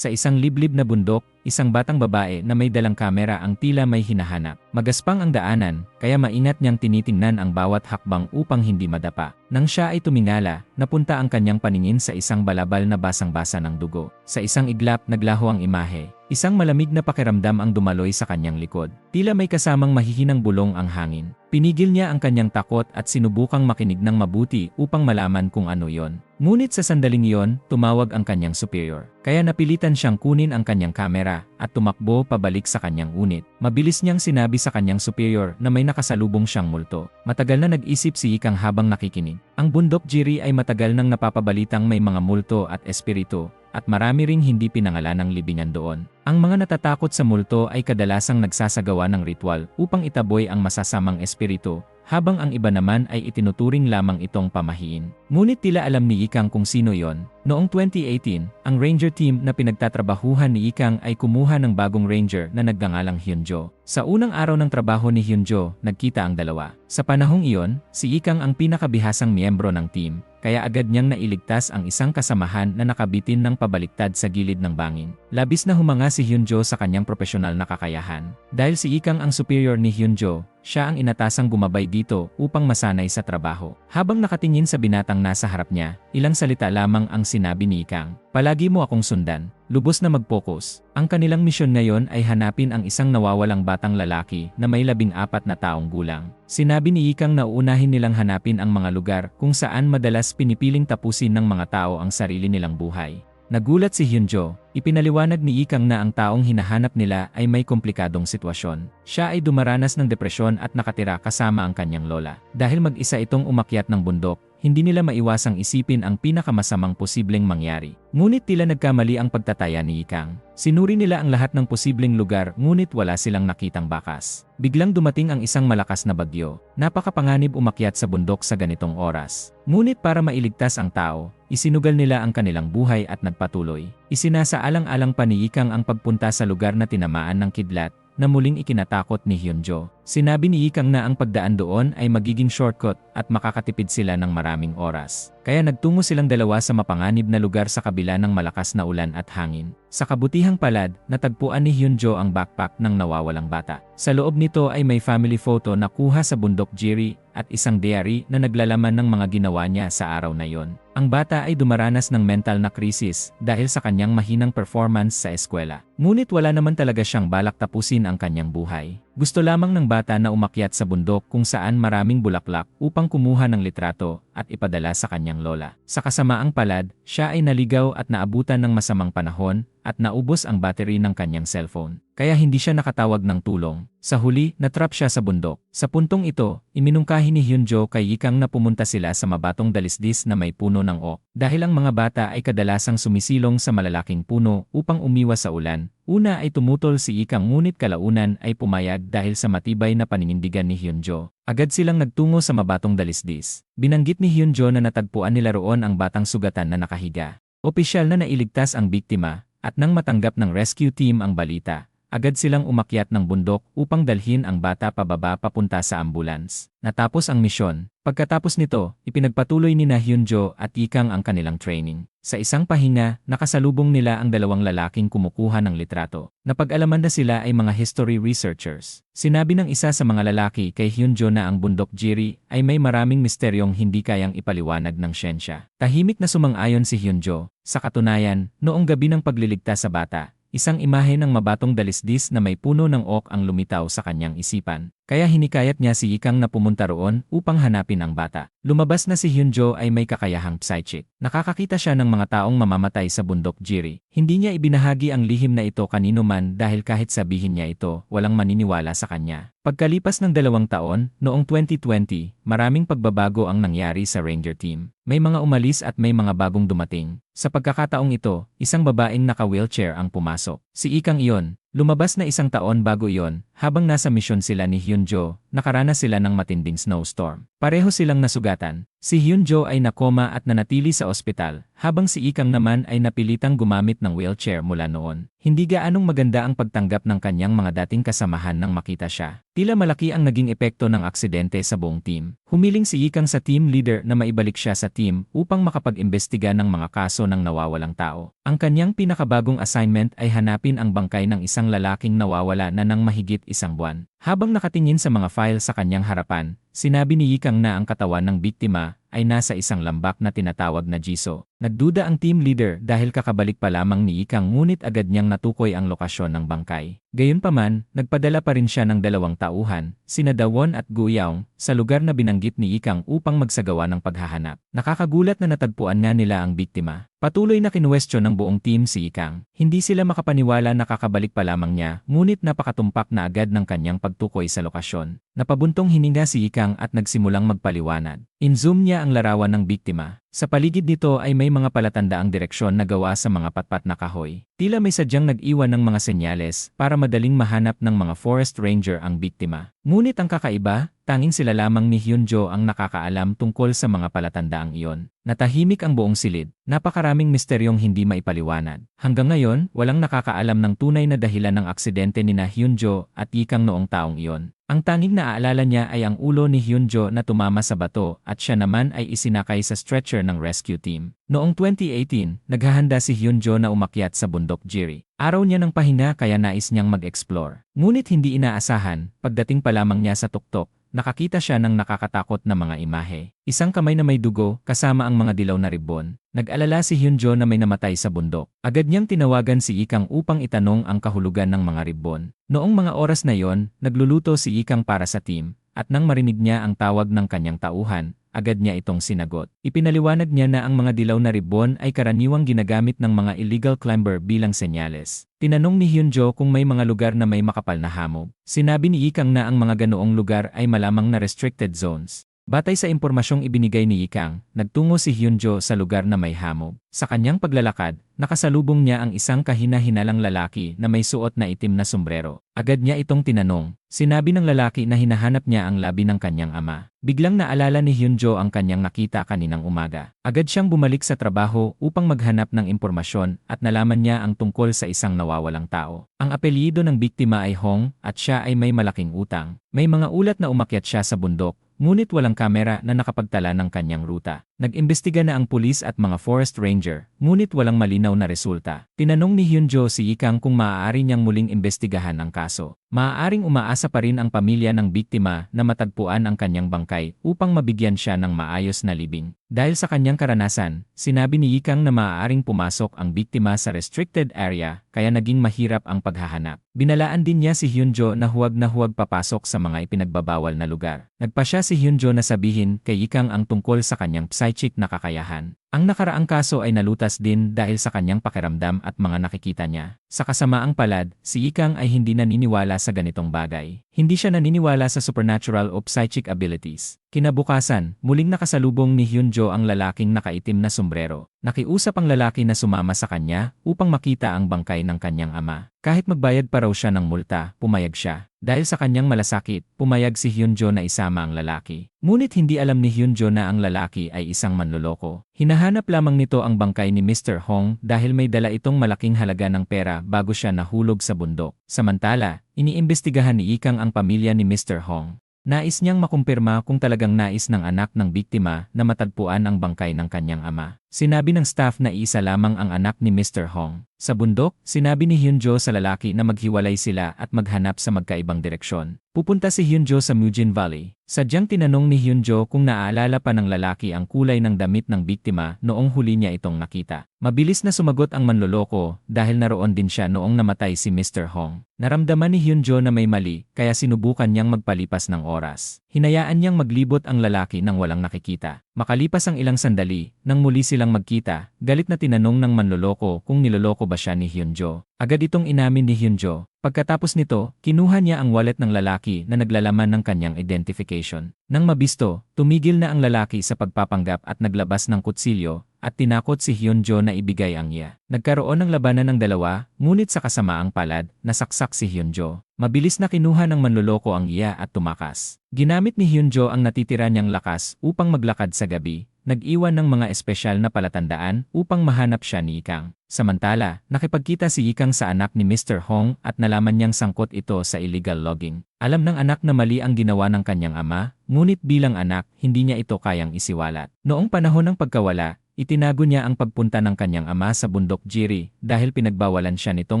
Sa isang liblib na bundok, isang batang babae na may dalang kamera ang tila may hinahanap. Magaspang ang daanan, kaya maingat niyang tinitingnan ang bawat hakbang upang hindi madapa. Nang siya ay tumingala, napunta ang kanyang paningin sa isang balabal na basang-basa ng dugo. Sa isang iglap, naglaho ang imahe. Isang malamig na pakiramdam ang dumaloy sa kanyang likod. Tila may kasamang mahihinang bulong ang hangin. Pinigil niya ang kanyang takot at sinubukang makinig ng mabuti upang malaman kung ano yon. Ngunit sa sandaling iyon, tumawag ang kanyang superior. Kaya napilitan siyang kunin ang kanyang kamera at tumakbo pabalik sa kanyang unit. Mabilis niyang sinabi sa kanyang superior na may nakasalubong siyang multo. Matagal na nag-isip si Ikang habang nakikinig. Ang bundok Jiri ay matagal nang napapabalitang may mga multo at espiritu, at marami ring hindi pinangalanang libingan doon. Ang mga natatakot sa multo ay kadalasang nagsasagawa ng ritual upang itaboy ang masasamang espiritu, habang ang iba naman ay itinuturing lamang itong pamahiin. Ngunit tila alam ni Ikang kung sino yon. Noong 2018, ang ranger team na pinagtatrabahuhan ni Ikang ay kumuha ng bagong ranger na nagngangalang Hyunjo. Sa unang araw ng trabaho ni Hyunjo, nagkita ang dalawa. Sa panahong iyon, si Ikang ang pinakabihasang miyembro ng team, kaya agad niyang nailigtas ang isang kasamahan na nakabitin ng pabaliktad sa gilid ng bangin. Labis na humanga si Hyunjo sa kanyang profesional na kakayahan. Dahil si Ikang ang superior ni Hyunjo, siya ang inatasang gumabay dito upang masanay sa trabaho. Habang nakatingin sa binatang nasa harap niya, ilang salita lamang ang sinabi ni Ikang. Palagi mo akong sundan. Lubos na mag-focus. Ang kanilang misyon ngayon ay hanapin ang isang nawawalang batang lalaki na may 14 na taong gulang. Sinabi ni Ikang na uunahin nilang hanapin ang mga lugar kung saan madalas pinipiling tapusin ng mga tao ang sarili nilang buhay. Nagulat si Hyunjo. Ipinaliwanag ni Ikang na ang taong hinahanap nila ay may komplikadong sitwasyon. Siya ay dumaranas ng depresyon at nakatira kasama ang kanyang lola. Dahil mag-isa itong umakyat ng bundok, hindi nila maiwasang isipin ang pinakamasamang posibleng mangyari. Ngunit tila nagkamali ang pagtataya ni Ikang. Sinuri nila ang lahat ng posibleng lugar ngunit wala silang nakitang bakas. Biglang dumating ang isang malakas na bagyo. Napakapanganib umakyat sa bundok sa ganitong oras. Ngunit para mailigtas ang tao, isinugal nila ang kanilang buhay at nagpatuloy. Isinasaalang-alang pa ni Ikang ang pagpunta sa lugar na tinamaan ng kidlat, na muling ikinatakot ni Hyunjo. Sinabi ni Ikang na ang pagdaan doon ay magiging shortcut at makakatipid sila ng maraming oras. Kaya nagtungo silang dalawa sa mapanganib na lugar sa kabila ng malakas na ulan at hangin. Sa kabutihang palad, natagpuan ni Hyunjo ang backpack ng nawawalang bata. Sa loob nito ay may family photo na kuha sa bundok Jiri at isang diary na naglalaman ng mga ginawa niya sa araw na yon. Ang bata ay dumaranas ng mental na krisis dahil sa kanyang mahinang performance sa eskwela. Ngunit wala naman talaga siyang balak tapusin ang kanyang buhay. Gusto lamang ng bata na umakyat sa bundok kung saan maraming bulaklak upang kumuha ng litrato at ipadala sa kanyang lola. Sa kasamaang palad, siya ay naligaw at naabutan ng masamang panahon at naubos ang battery ng kanyang cellphone. Kaya hindi siya nakatawag ng tulong. Sa huli, natrap siya sa bundok. Sa puntong ito, iminungkahi ni Hyunjo kay Ikang na pumunta sila sa mabatong dalisdis na may puno ng oak. Dahil ang mga bata ay kadalasang sumisilong sa malalaking puno upang umiwas sa ulan, una ay tumutol si Ikang ngunit kalaunan ay pumayag dahil sa matibay na paninindigan ni Hyunjo. Agad silang nagtungo sa mabatong dalisdis. Binanggit ni Hyunjo na natagpuan nila roon ang batang sugatan na nakahiga. Opisyal na nailigtas ang biktima, at nang matanggap ng rescue team ang balita, agad silang umakyat ng bundok upang dalhin ang bata pababa papunta sa ambulance. Natapos ang misyon. Pagkatapos nito, ipinagpatuloy ni Hyunjo at Ikang ang kanilang training. Sa isang pahinga, nakasalubong nila ang dalawang lalaking kumukuha ng litrato. Napag-alaman na sila ay mga history researchers. Sinabi ng isa sa mga lalaki kay Hyunjo na ang bundok Jiri ay may maraming misteryong hindi kayang ipaliwanag ng siyensya. Tahimik na sumang-ayon si Hyunjo. Sa katunayan, noong gabi ng pagliligtas sa bata, isang imahe ng mabatong dalisdis na may puno ng oak ang lumitaw sa kanyang isipan. Kaya hinikayat niya si Ikang na pumunta roon upang hanapin ang bata. Lumabas na si Hyunjo ay may kakayahang psychic. Nakakakita siya ng mga taong mamamatay sa bundok Jiri. Hindi niya ibinahagi ang lihim na ito kanino man dahil kahit sabihin niya ito, walang maniniwala sa kanya. Pagkalipas ng 2 taon, noong 2020, maraming pagbabago ang nangyari sa Ranger Team. May mga umalis at may mga bagong dumating. Sa pagkakataong ito, isang babaeng naka-wheelchair ang pumasok. Si Ikang iyon. Lumabas na 1 taon bago iyon, habang nasa misyon sila ni Hyunjo, nakaranas sila ng matinding snowstorm. Pareho silang nasugatan. Si Hyunjo ay nakoma at nanatili sa ospital, habang si Ikang naman ay napilitang gumamit ng wheelchair mula noon. Hindi gaanong maganda ang pagtanggap ng kanyang mga dating kasamahan nang makita siya. Tila malaki ang naging epekto ng aksidente sa buong team. Humiling si Ikang sa team leader na maibalik siya sa team upang makapag-imbestiga ng mga kaso ng nawawalang tao. Ang kanyang pinakabagong assignment ay hanapin ang bangkay ng isang lalaking nawawala na ng mahigit isang buwan. Habang nakatingin sa mga file sa kanyang harapan, sinabi ni Ikang na ang katawan ng biktima ay nasa isang lambak na tinatawag na Jiso. Nagduda ang team leader dahil kakabalik pa lamang ni Ikang ngunit agad niyang natukoy ang lokasyon ng bangkay. Gayunpaman, nagpadala pa rin siya ng 2 tauhan, sina Dawon at Guyaong, sa lugar na binanggit ni Ikang upang magsagawa ng paghahanap. Nakakagulat na natagpuan nga nila ang biktima. Patuloy na kinuwestiyon ng buong team si Ikang. Hindi sila makapaniwala na kakabalik pa lamang niya, ngunit napakatumpak na agad ng kanyang pagtukoy sa lokasyon. Napabuntong hininga si Ikang at nagsimulang magpaliwanag. In-zoom niya ang larawan ng biktima. Sa paligid nito ay may mga palatandaang direksyon na gawa sa mga patpat na kahoy. Tila may sadyang nag-iwan ng mga senyales para madaling mahanap ng mga forest ranger ang biktima. Ngunit ang kakaiba, tanging sila lamang ni Hyunjo ang nakakaalam tungkol sa mga palatandaang iyon. Natahimik ang buong silid. Napakaraming misteryong hindi maipaliwanag. Hanggang ngayon, walang nakakaalam ng tunay na dahilan ng aksidente ni Hyunjo at Ikang noong taong iyon. Ang tanging naaalala niya ay ang ulo ni Hyunjo na tumama sa bato at siya naman ay isinakay sa stretcher ng rescue team. Noong 2018, naghahanda si Hyunjo na umakyat sa bundok Jiri. Araw niya ng pahinga kaya nais niyang mag-explore. Ngunit hindi inaasahan, pagdating pa lamang niya sa tuktok, nakakita siya ng nakakatakot na mga imahe. Isang kamay na may dugo, kasama ang mga dilaw na ribbon. Nag-alala si Hyunjo na may namatay sa bundok. Agad niyang tinawagan si Ikang upang itanong ang kahulugan ng mga ribbon. Noong mga oras na yon, nagluluto si Ikang para sa team, at nang marinig niya ang tawag ng kanyang tauhan, agad niya itong sinagot. Ipinaliwanag niya na ang mga dilaw na ribbon ay karaniwang ginagamit ng mga illegal climber bilang senyales. Tinanong ni Hyunjo kung may mga lugar na may makapal na hamog. Sinabi ni Ikang na ang mga ganoong lugar ay malamang na restricted zones. Batay sa impormasyong ibinigay ni Ikang, nagtungo si Hyunjo sa lugar na may hamog. Sa kanyang paglalakad, nakasalubong niya ang isang kahina-hinalang lalaki na may suot na itim na sombrero. Agad niya itong tinanong. Sinabi ng lalaki na hinahanap niya ang labi ng kanyang ama. Biglang naalala ni Hyunjo ang kanyang nakita kaninang umaga. Agad siyang bumalik sa trabaho upang maghanap ng impormasyon at nalaman niya ang tungkol sa isang nawawalang tao. Ang apelyido ng biktima ay Hong at siya ay may malaking utang. May mga ulat na umakyat siya sa bundok, ngunit walang kamera na nakapagtala ng kanyang ruta. Nag-imbestiga na ang pulis at mga forest ranger, ngunit walang malinaw na resulta. Tinanong ni Hyunjo si Ikang kung maaari niyang muling imbestigahan ang kaso. Maaaring umaasa pa rin ang pamilya ng biktima na matagpuan ang kanyang bangkay upang mabigyan siya ng maayos na libing. Dahil sa kanyang karanasan, sinabi ni Ikang na maaaring pumasok ang biktima sa restricted area kaya naging mahirap ang paghahanap. Binalaan din niya si Hyunjo na huwag papasok sa mga ipinagbabawal na lugar. Nagpa siya si Hyunjo na sabihin kay Ikang ang tungkol sa kanyang psychic na kakayahan. Ang nakaraang kaso ay nalutas din dahil sa kanyang pakiramdam at mga nakikita niya. Sa kasamaang palad, si Ikang ay hindi naniniwala sa ganitong bagay. Hindi siya naniniwala sa supernatural o psychic abilities. Kinabukasan, muling nakasalubong ni Hyunjo ang lalaking nakaitim na sombrero. Nakiusap ang lalaki na sumama sa kanya upang makita ang bangkay ng kanyang ama. Kahit magbayad pa raw siya ng multa, pumayag siya. Dahil sa kanyang malasakit, pumayag si Hyunjo na isama ang lalaki. Ngunit hindi alam ni Hyunjo na ang lalaki ay isang manloloko. Hinahanap lamang nito ang bangkay ni Mr. Hong dahil may dala itong malaking halaga ng pera bago siya nahulog sa bundok. Samantala, iniimbestigahan ni Ikang ang pamilya ni Mr. Hong. Nais niyang makumpirma kung talagang nais ng anak ng biktima na matagpuan ang bangkay ng kanyang ama. Sinabi ng staff na isa lamang ang anak ni Mr. Hong. Sa bundok, sinabi ni Hyunjo sa lalaki na maghiwalay sila at maghanap sa magkaibang direksyon. Pupunta si Hyunjo sa Mujin Valley. Sadyang tinanong ni Hyunjo kung naaalala pa ng lalaki ang kulay ng damit ng biktima noong huli niya itong nakita. Mabilis na sumagot ang manloloko dahil naroon din siya noong namatay si Mr. Hong. Naramdaman ni Hyunjo na may mali kaya sinubukan niyang magpalipas ng oras. Hinayaan niyang maglibot ang lalaki nang walang nakikita. Makalipas ang ilang sandali, nang muli silang magkita, galit na tinanong ng manloloko kung niloloko ba siya ni Hyunjo. Agad itong inamin ni Hyunjo. Pagkatapos nito, kinuha niya ang wallet ng lalaki na naglalaman ng kanyang identification. Nang mabisto, tumigil na ang lalaki sa pagpapanggap at naglabas ng kutsilyo at tinakot si Hyunjo na ibigay ang iya. Nagkaroon ng labanan ng dalawa, ngunit sa kasamaang palad, nasaksak si Hyunjo. Mabilis na kinuha ng manloloko ang iya at tumakas. Ginamit ni Hyunjo ang natitira niyang lakas upang maglakad sa gabi. Nag-iwan ng mga espesyal na palatandaan upang mahanap siya ni Ikang. Samantala, nakipagkita si Ikang sa anak ni Mr. Hong at nalaman niyang sangkot ito sa illegal logging. Alam ng anak na mali ang ginawa ng kanyang ama, ngunit bilang anak, hindi niya ito kayang isiwalat. Noong panahon ng pagkawala, itinago niya ang pagpunta ng kanyang ama sa bundok Jiri dahil pinagbawalan siya nitong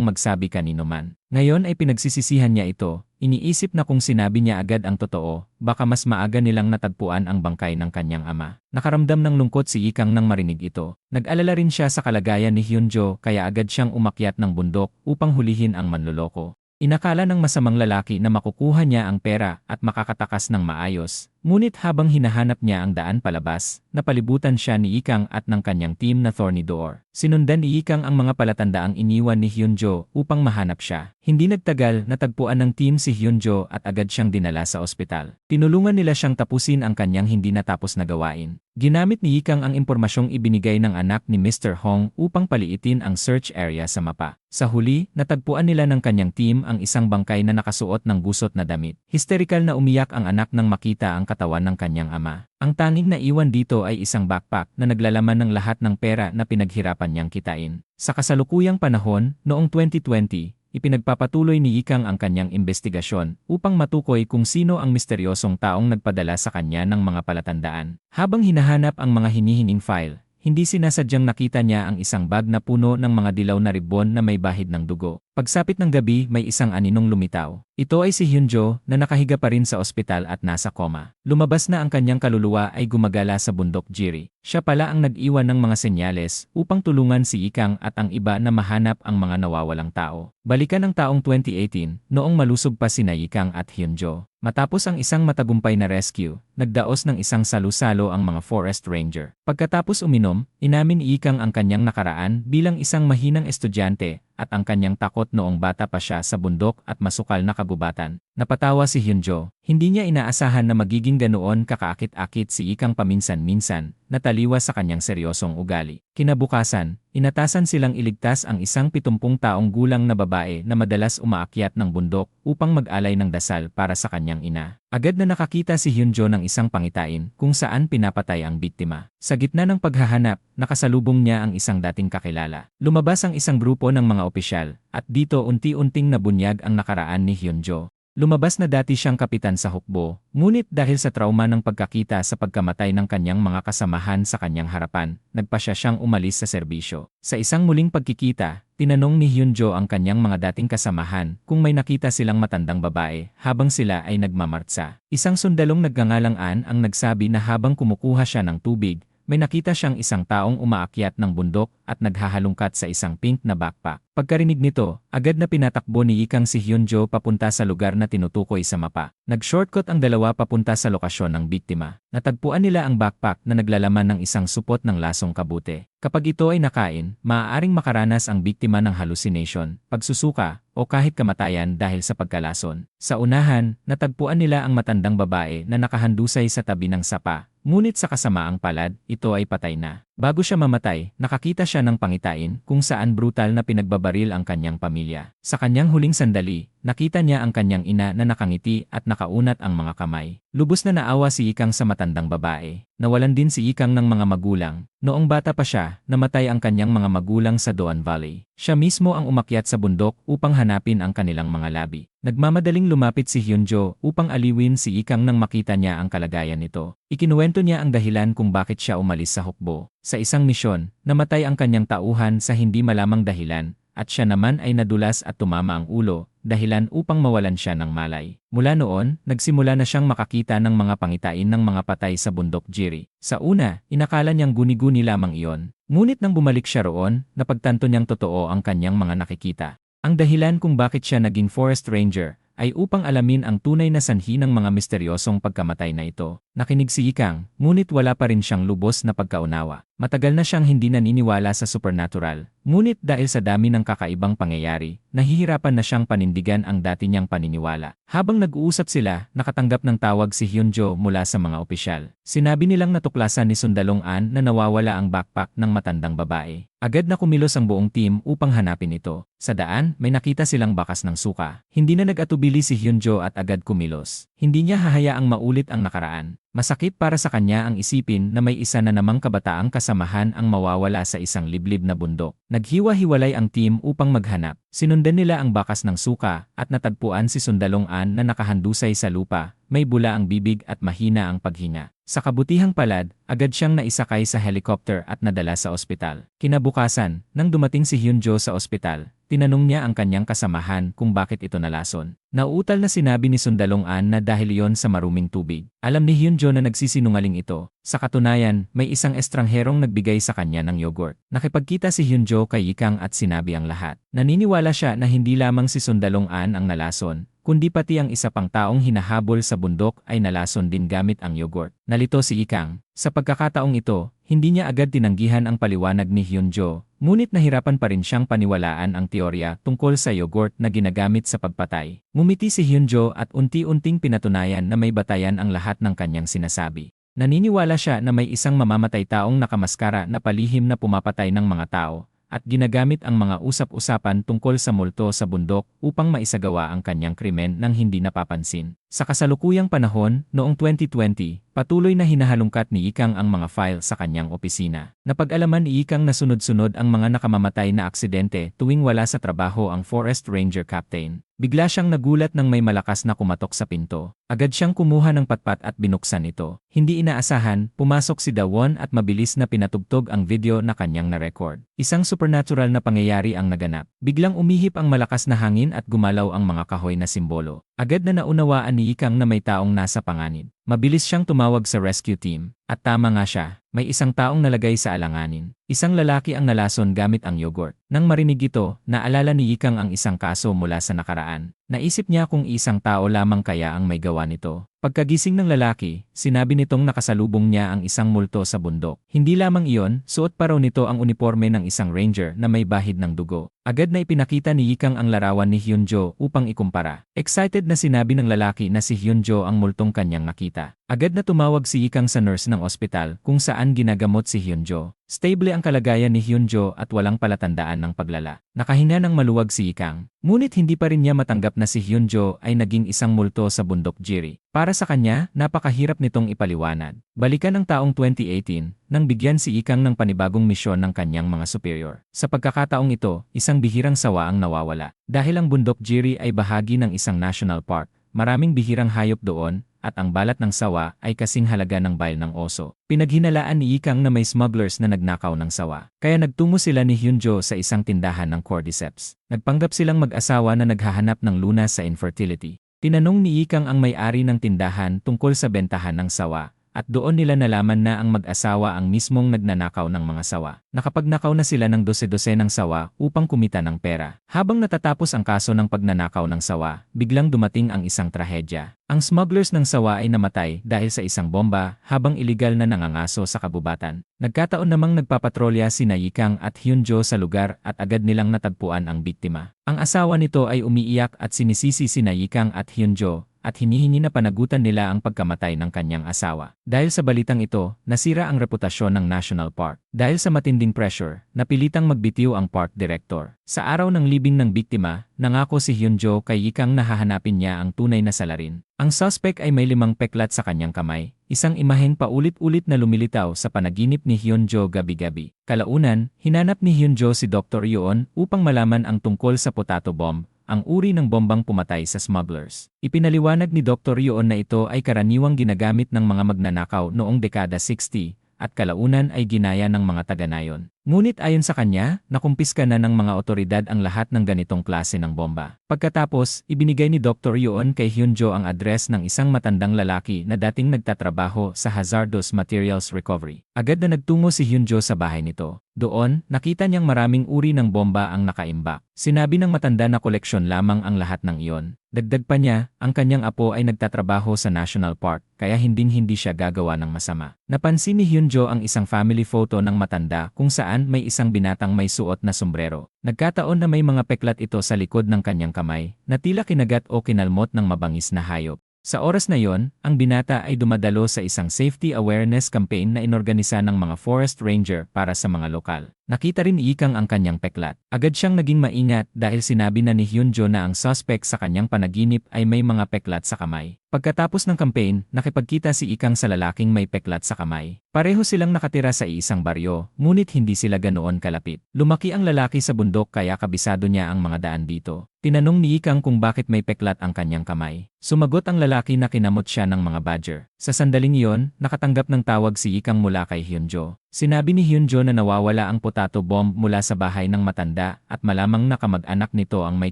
magsabi kanino man. Ngayon ay pinagsisisihan niya ito. Iniisip na kung sinabi niya agad ang totoo, baka mas maaga nilang natagpuan ang bangkay ng kanyang ama. Nakaramdam ng lungkot si Ikang nang marinig ito. Nag-alala rin siya sa kalagayan ni Hyunjo kaya agad siyang umakyat ng bundok upang hulihin ang manloloko. Inakala ng masamang lalaki na makukuha niya ang pera at makakatakas ng maayos. Ngunit habang hinahanap niya ang daan palabas, napalibutan siya ni Ikang at ng kanyang team na Thorny Door. Sinundan ni Ikang ang mga palatandaang iniwan ni Hyunjo upang mahanap siya. Hindi nagtagal, natagpuan ng team si Hyunjo at agad siyang dinala sa ospital. Tinulungan nila siyang tapusin ang kanyang hindi natapos na gawain. Ginamit ni Ikang ang impormasyong ibinigay ng anak ni Mr. Hong upang paliitin ang search area sa mapa. Sa huli, natagpuan nila ng kanyang team ang isang bangkay na nakasuot ng gusot na damit. Hysterikal na umiyak ang anak nang makita ang katawan ng kanyang ama. Ang tanging naiwan dito ay isang backpack na naglalaman ng lahat ng pera na pinaghirapan niyang kitain. Sa kasalukuyang panahon, noong 2020, ipinagpapatuloy ni Ikang ang kanyang investigasyon upang matukoy kung sino ang misteryosong taong nagpadala sa kanya ng mga palatandaan. Habang hinahanap ang mga hinihining file, hindi sinasadyang nakita niya ang isang bag na puno ng mga dilaw na ribbon na may bahid ng dugo. Pagsapit ng gabi, may isang aninong lumitaw. Ito ay si Hyunjo na nakahiga pa rin sa ospital at nasa koma. Lumabas na ang kanyang kaluluwa ay gumagala sa bundok Jiri. Siya pala ang nag-iwan ng mga senyales upang tulungan si Ikang at ang iba na mahanap ang mga nawawalang tao. Balikan ang taong 2018, noong malusog pa sina Ikang at Hyunjo. Matapos ang isang matagumpay na rescue, nagdaos ng isang salu-salo ang mga forest ranger. Pagkatapos uminom, inamin ni Ikang ang kanyang nakaraan bilang isang mahinang estudyante at ang kanyang takot noong bata pa siya sa bundok at masukal na kagubatan. Napatawa si Hyunjo. Hindi niya inaasahan na magiging ganoon kakaakit-akit si Ikang paminsan-minsan, nataliwas sa kanyang seryosong ugali. Kinabukasan, inatasan silang iligtas ang isang 70 taong gulang na babae na madalas umaakyat ng bundok upang mag-alay ng dasal para sa kanyang ina. Agad na nakakita si Hyunjo ng isang pangitain kung saan pinapatay ang biktima. Sa gitna ng paghahanap, nakasalubong niya ang isang dating kakilala. Lumabas ang isang grupo ng mga opisyal, at dito unti-unting nabunyag ang nakaraan ni Hyunjo. Lumabas na dati siyang kapitan sa hukbo, ngunit dahil sa trauma ng pagkakita sa pagkamatay ng kanyang mga kasamahan sa kanyang harapan, nagpasya siyang umalis sa serbisyo. Sa isang muling pagkikita, tinanong ni Hyunjo ang kanyang mga dating kasamahan kung may nakita silang matandang babae habang sila ay nagmamartsa. Isang sundalong nagngangalang An ang nagsabi na habang kumukuha siya ng tubig, may nakita siyang isang taong umaakyat ng bundok at naghahalungkat sa isang pink na backpack. Pagkarinig nito, agad na pinatakbo ni Ikang si Hyunjo papunta sa lugar na tinutukoy sa mapa. Nag-shortcut ang dalawa papunta sa lokasyon ng biktima. Natagpuan nila ang backpack na naglalaman ng isang supot ng lasong kabute. Kapag ito ay nakain, maaaring makaranas ang biktima ng hallucination, pagsusuka, o kahit kamatayan dahil sa pagkalason. Sa unahan, natagpuan nila ang matandang babae na nakahandusay sa tabi ng sapa. Ngunit sa kasamaang palad, ito ay patay na. Bago siya mamatay, nakakita siya ng pangitain kung saan brutal na pinagbabaril ang kanyang pamilya. Sa kanyang huling sandali, nakita niya ang kanyang ina na nakangiti at nakaunat ang mga kamay. Lubos na naawa si Ikang sa matandang babae. Nawalan din si Ikang ng mga magulang. Noong bata pa siya, namatay ang kanyang mga magulang sa Doan Valley. Siya mismo ang umakyat sa bundok upang hanapin ang kanilang mga labi. Nagmamadaling lumapit si Hyunjo upang aliwin si Ikang nang makita niya ang kalagayan nito. Ikinuwento niya ang dahilan kung bakit siya umalis sa hukbo. Sa isang misyon, namatay ang kanyang tauhan sa hindi malamang dahilan, at siya naman ay nadulas at tumama ang ulo, dahilan upang mawalan siya ng malay. Mula noon, nagsimula na siyang makakita ng mga pangitain ng mga patay sa bundok Jiri. Sa una, inakala niyang guni-guni lamang iyon. Ngunit nang bumalik siya roon, napagtanto niyang totoo ang kanyang mga nakikita. Ang dahilan kung bakit siya naging forest ranger ay upang alamin ang tunay na sanhi ng mga misteryosong pagkamatay na ito. Nakinig si Ikang, ngunit wala pa rin siyang lubos na pagkaunawa. Matagal na siyang hindi naniniwala sa supernatural, ngunit dahil sa dami ng kakaibang pangyayari, nahihirapan na siyang panindigan ang dati niyang paniniwala. Habang nag-uusap sila, nakatanggap ng tawag si Hyunjo mula sa mga opisyal. Sinabi nilang natuklasan ni Sundalong An na nawawala ang backpack ng matandang babae. Agad na kumilos ang buong team upang hanapin ito. Sa daan, may nakita silang bakas ng suka. Hindi na nag-atubili si Hyunjo at agad kumilos. Hindi niya hahayaang maulit ang nakaraan. Masakit para sa kanya ang isipin na may isa na namang kabataang kasamahan ang mawawala sa isang liblib na bundok. Naghiwa-hiwalay ang team upang maghanap. Sinundan nila ang bakas ng suka at natagpuan si Sundalong An na nakahandusay sa lupa, may bula ang bibig at mahina ang paghinga. Sa kabutihang palad, agad siyang naisakay sa helicopter at nadala sa ospital. Kinabukasan, nang dumating si Hyunjo sa ospital, tinanong niya ang kanyang kasamahan kung bakit ito nalason. Nauutal na sinabi ni Sundalong An na dahil iyon sa maruming tubig. Alam ni Hyunjo na nagsisinungaling ito. Sa katunayan, may isang estrangherong nagbigay sa kanya ng yogurt. Nakipagkita si Hyunjo kay Ikang at sinabi ang lahat. Naniniwala siya na hindi lamang si Sundalong An ang nalason, kundi pati ang isa pang taong hinahabol sa bundok ay nalason din gamit ang yogurt. Nalito si Ikang. Sa pagkakataong ito, hindi niya agad tinanggihan ang paliwanag ni Hyunjo, ngunit nahirapan pa rin siyang paniwalaan ang teorya tungkol sa yogurt na ginagamit sa pagpatay. Ngumiti si Hyunjo at unti-unting pinatunayan na may batayan ang lahat ng kanyang sinasabi. Naniniwala siya na may isang mamamatay taong nakamaskara na palihim na pumapatay ng mga tao, at ginagamit ang mga usap-usapan tungkol sa multo sa bundok upang maisagawa ang kanyang krimen nang hindi napapansin. Sa kasalukuyang panahon, noong 2020, patuloy na hinahalungkat ni Ikang ang mga file sa kanyang opisina. Napag-alaman ni Ikang na sunod-sunod ang mga nakamamatay na aksidente tuwing wala sa trabaho ang Forest Ranger Captain. Bigla siyang nagulat nang may malakas na kumatok sa pinto. Agad siyang kumuha ng patpat at binuksan ito. Hindi inaasahan, pumasok si Dawon at mabilis na pinatugtog ang video na kanyang na-record. Isang supernatural na pangyayari ang naganap. Biglang umihip ang malakas na hangin at gumalaw ang mga kahoy na simbolo. Agad na naunawaan ni Ikang na may taong nasa panganib. Mabilis siyang tumawag sa rescue team. At tama nga siya, may isang taong nalagay sa alanganin. Isang lalaki ang nalason gamit ang yogurt. Nang marinig ito, naalala ni Ikang ang isang kaso mula sa nakaraan. Naisip niya kung isang tao lamang kaya ang may gawa nito. Pagkagising ng lalaki, sinabi nitong nakasalubong niya ang isang multo sa bundok. Hindi lamang iyon, suot pa raw nito ang uniforme ng isang ranger na may bahid ng dugo. Agad na ipinakita ni Ikang ang larawan ni Hyunjo upang ikumpara. Excited na sinabi ng lalaki na si Hyunjo ang multong kanyang nakita. Agad na tumawag si Ikang sa nurse ng ospital kung saan ginagamot si Hyunjo. Stable ang kalagayan ni Hyunjo at walang palatandaan ng paglala. Nakahinga ng maluwag si Ikang. Ngunit hindi pa rin niya matanggap na si Hyunjo ay naging isang multo sa bundok Jiri. Para sa kanya, napakahirap nitong ipaliwanag. Balikan ang taong 2018, nang bigyan si Ikang ng panibagong misyon ng kanyang mga superior. Sa pagkakataong ito, isang bihirang sawa ang nawawala. Dahil ang bundok Jiri ay bahagi ng isang national park, maraming bihirang hayop doon, at ang balat ng sawa ay kasing halaga ng bile ng oso. Pinaghinalaan ni Ikang na may smugglers na nagnakaw ng sawa. Kaya nagtungo sila ni Hyunjo sa isang tindahan ng cordyceps. Nagpanggap silang mag-asawa na naghahanap ng lunas sa infertility. Tinanong ni Ikang ang may-ari ng tindahan tungkol sa bentahan ng sawa, at doon nila nalaman na ang mag-asawa ang mismong nagnanakaw ng mga sawa. Nakapagnakaw na sila ng dose-dose ng sawa upang kumita ng pera. Habang natatapos ang kaso ng pagnanakaw ng sawa, biglang dumating ang isang trahedya. Ang smugglers ng sawa ay namatay dahil sa isang bomba habang iligal na nangangaso sa kabubatan. Nagkataon namang nagpapatrolya sina Ikang at Hyunjo sa lugar at agad nilang natagpuan ang biktima. Ang asawa nito ay umiiyak at sinisisi sina Ikang at Hyunjo, at hinihingi na panagutan nila ang pagkamatay ng kanyang asawa. Dahil sa balitang ito, nasira ang reputasyon ng National Park. Dahil sa matinding pressure, napilitang magbitiw ang park director. Sa araw ng libing ng biktima, nangako si Hyunjo kay Ikang na hahanapin niya ang tunay na salarin. Ang suspect ay may 5 peklat sa kanyang kamay, isang imaheng paulit-ulit na lumilitaw sa panaginip ni Hyunjo gabi-gabi. Kalaunan, hinanap ni Hyunjo si Dr. Yoon upang malaman ang tungkol sa potato bomb, ang uri ng bombang pumatay sa smugglers. Ipinaliwanag ni Dr. Yoon na ito ay karaniwang ginagamit ng mga magnanakaw noong dekada 60, at kalaunan ay ginaya ng mga taga-nayon. Ngunit ayon sa kanya, nakumpiska na ng mga otoridad ang lahat ng ganitong klase ng bomba. Pagkatapos, ibinigay ni Dr. Yoon kay Hyunjo ang address ng isang matandang lalaki na dating nagtatrabaho sa Hazardous Materials Recovery. Agad na nagtungo si Hyunjo sa bahay nito. Doon, nakita niyang maraming uri ng bomba ang nakaimbak. Sinabi ng matanda na koleksyon lamang ang lahat ng iyon. Dagdag pa niya, ang kanyang apo ay nagtatrabaho sa National Park, kaya hinding-hindi siya gagawa ng masama. Napansin ni Hyunjo ang isang family photo ng matanda kung saan may isang binatang may suot na sombrero. Nagkataon na may mga peklat ito sa likod ng kanyang kamay, na tila kinagat o kinalmot ng mabangis na hayop. Sa oras na yon, ang binata ay dumadalo sa isang safety awareness campaign na inorganisa ng mga forest ranger para sa mga lokal. Nakita rin ni Ikang ang kanyang peklat. Agad siyang naging maingat dahil sinabi na ni Hyunjo na ang suspect sa kanyang panaginip ay may mga peklat sa kamay. Pagkatapos ng campaign, nakipagkita si Ikang sa lalaking may peklat sa kamay. Pareho silang nakatira sa isang baryo, ngunit hindi sila ganoon kalapit. Lumaki ang lalaki sa bundok kaya kabisado niya ang mga daan dito. Tinanong ni Ikang kung bakit may peklat ang kanyang kamay. Sumagot ang lalaki na kinamot siya ng mga badger. Sa sandaling iyon, nakatanggap ng tawag si Ikang mula kay Hyunjo. Sinabi ni Hyunjo na nawawala ang potato bomb mula sa bahay ng matanda at malamang na kamag-anak nito ang may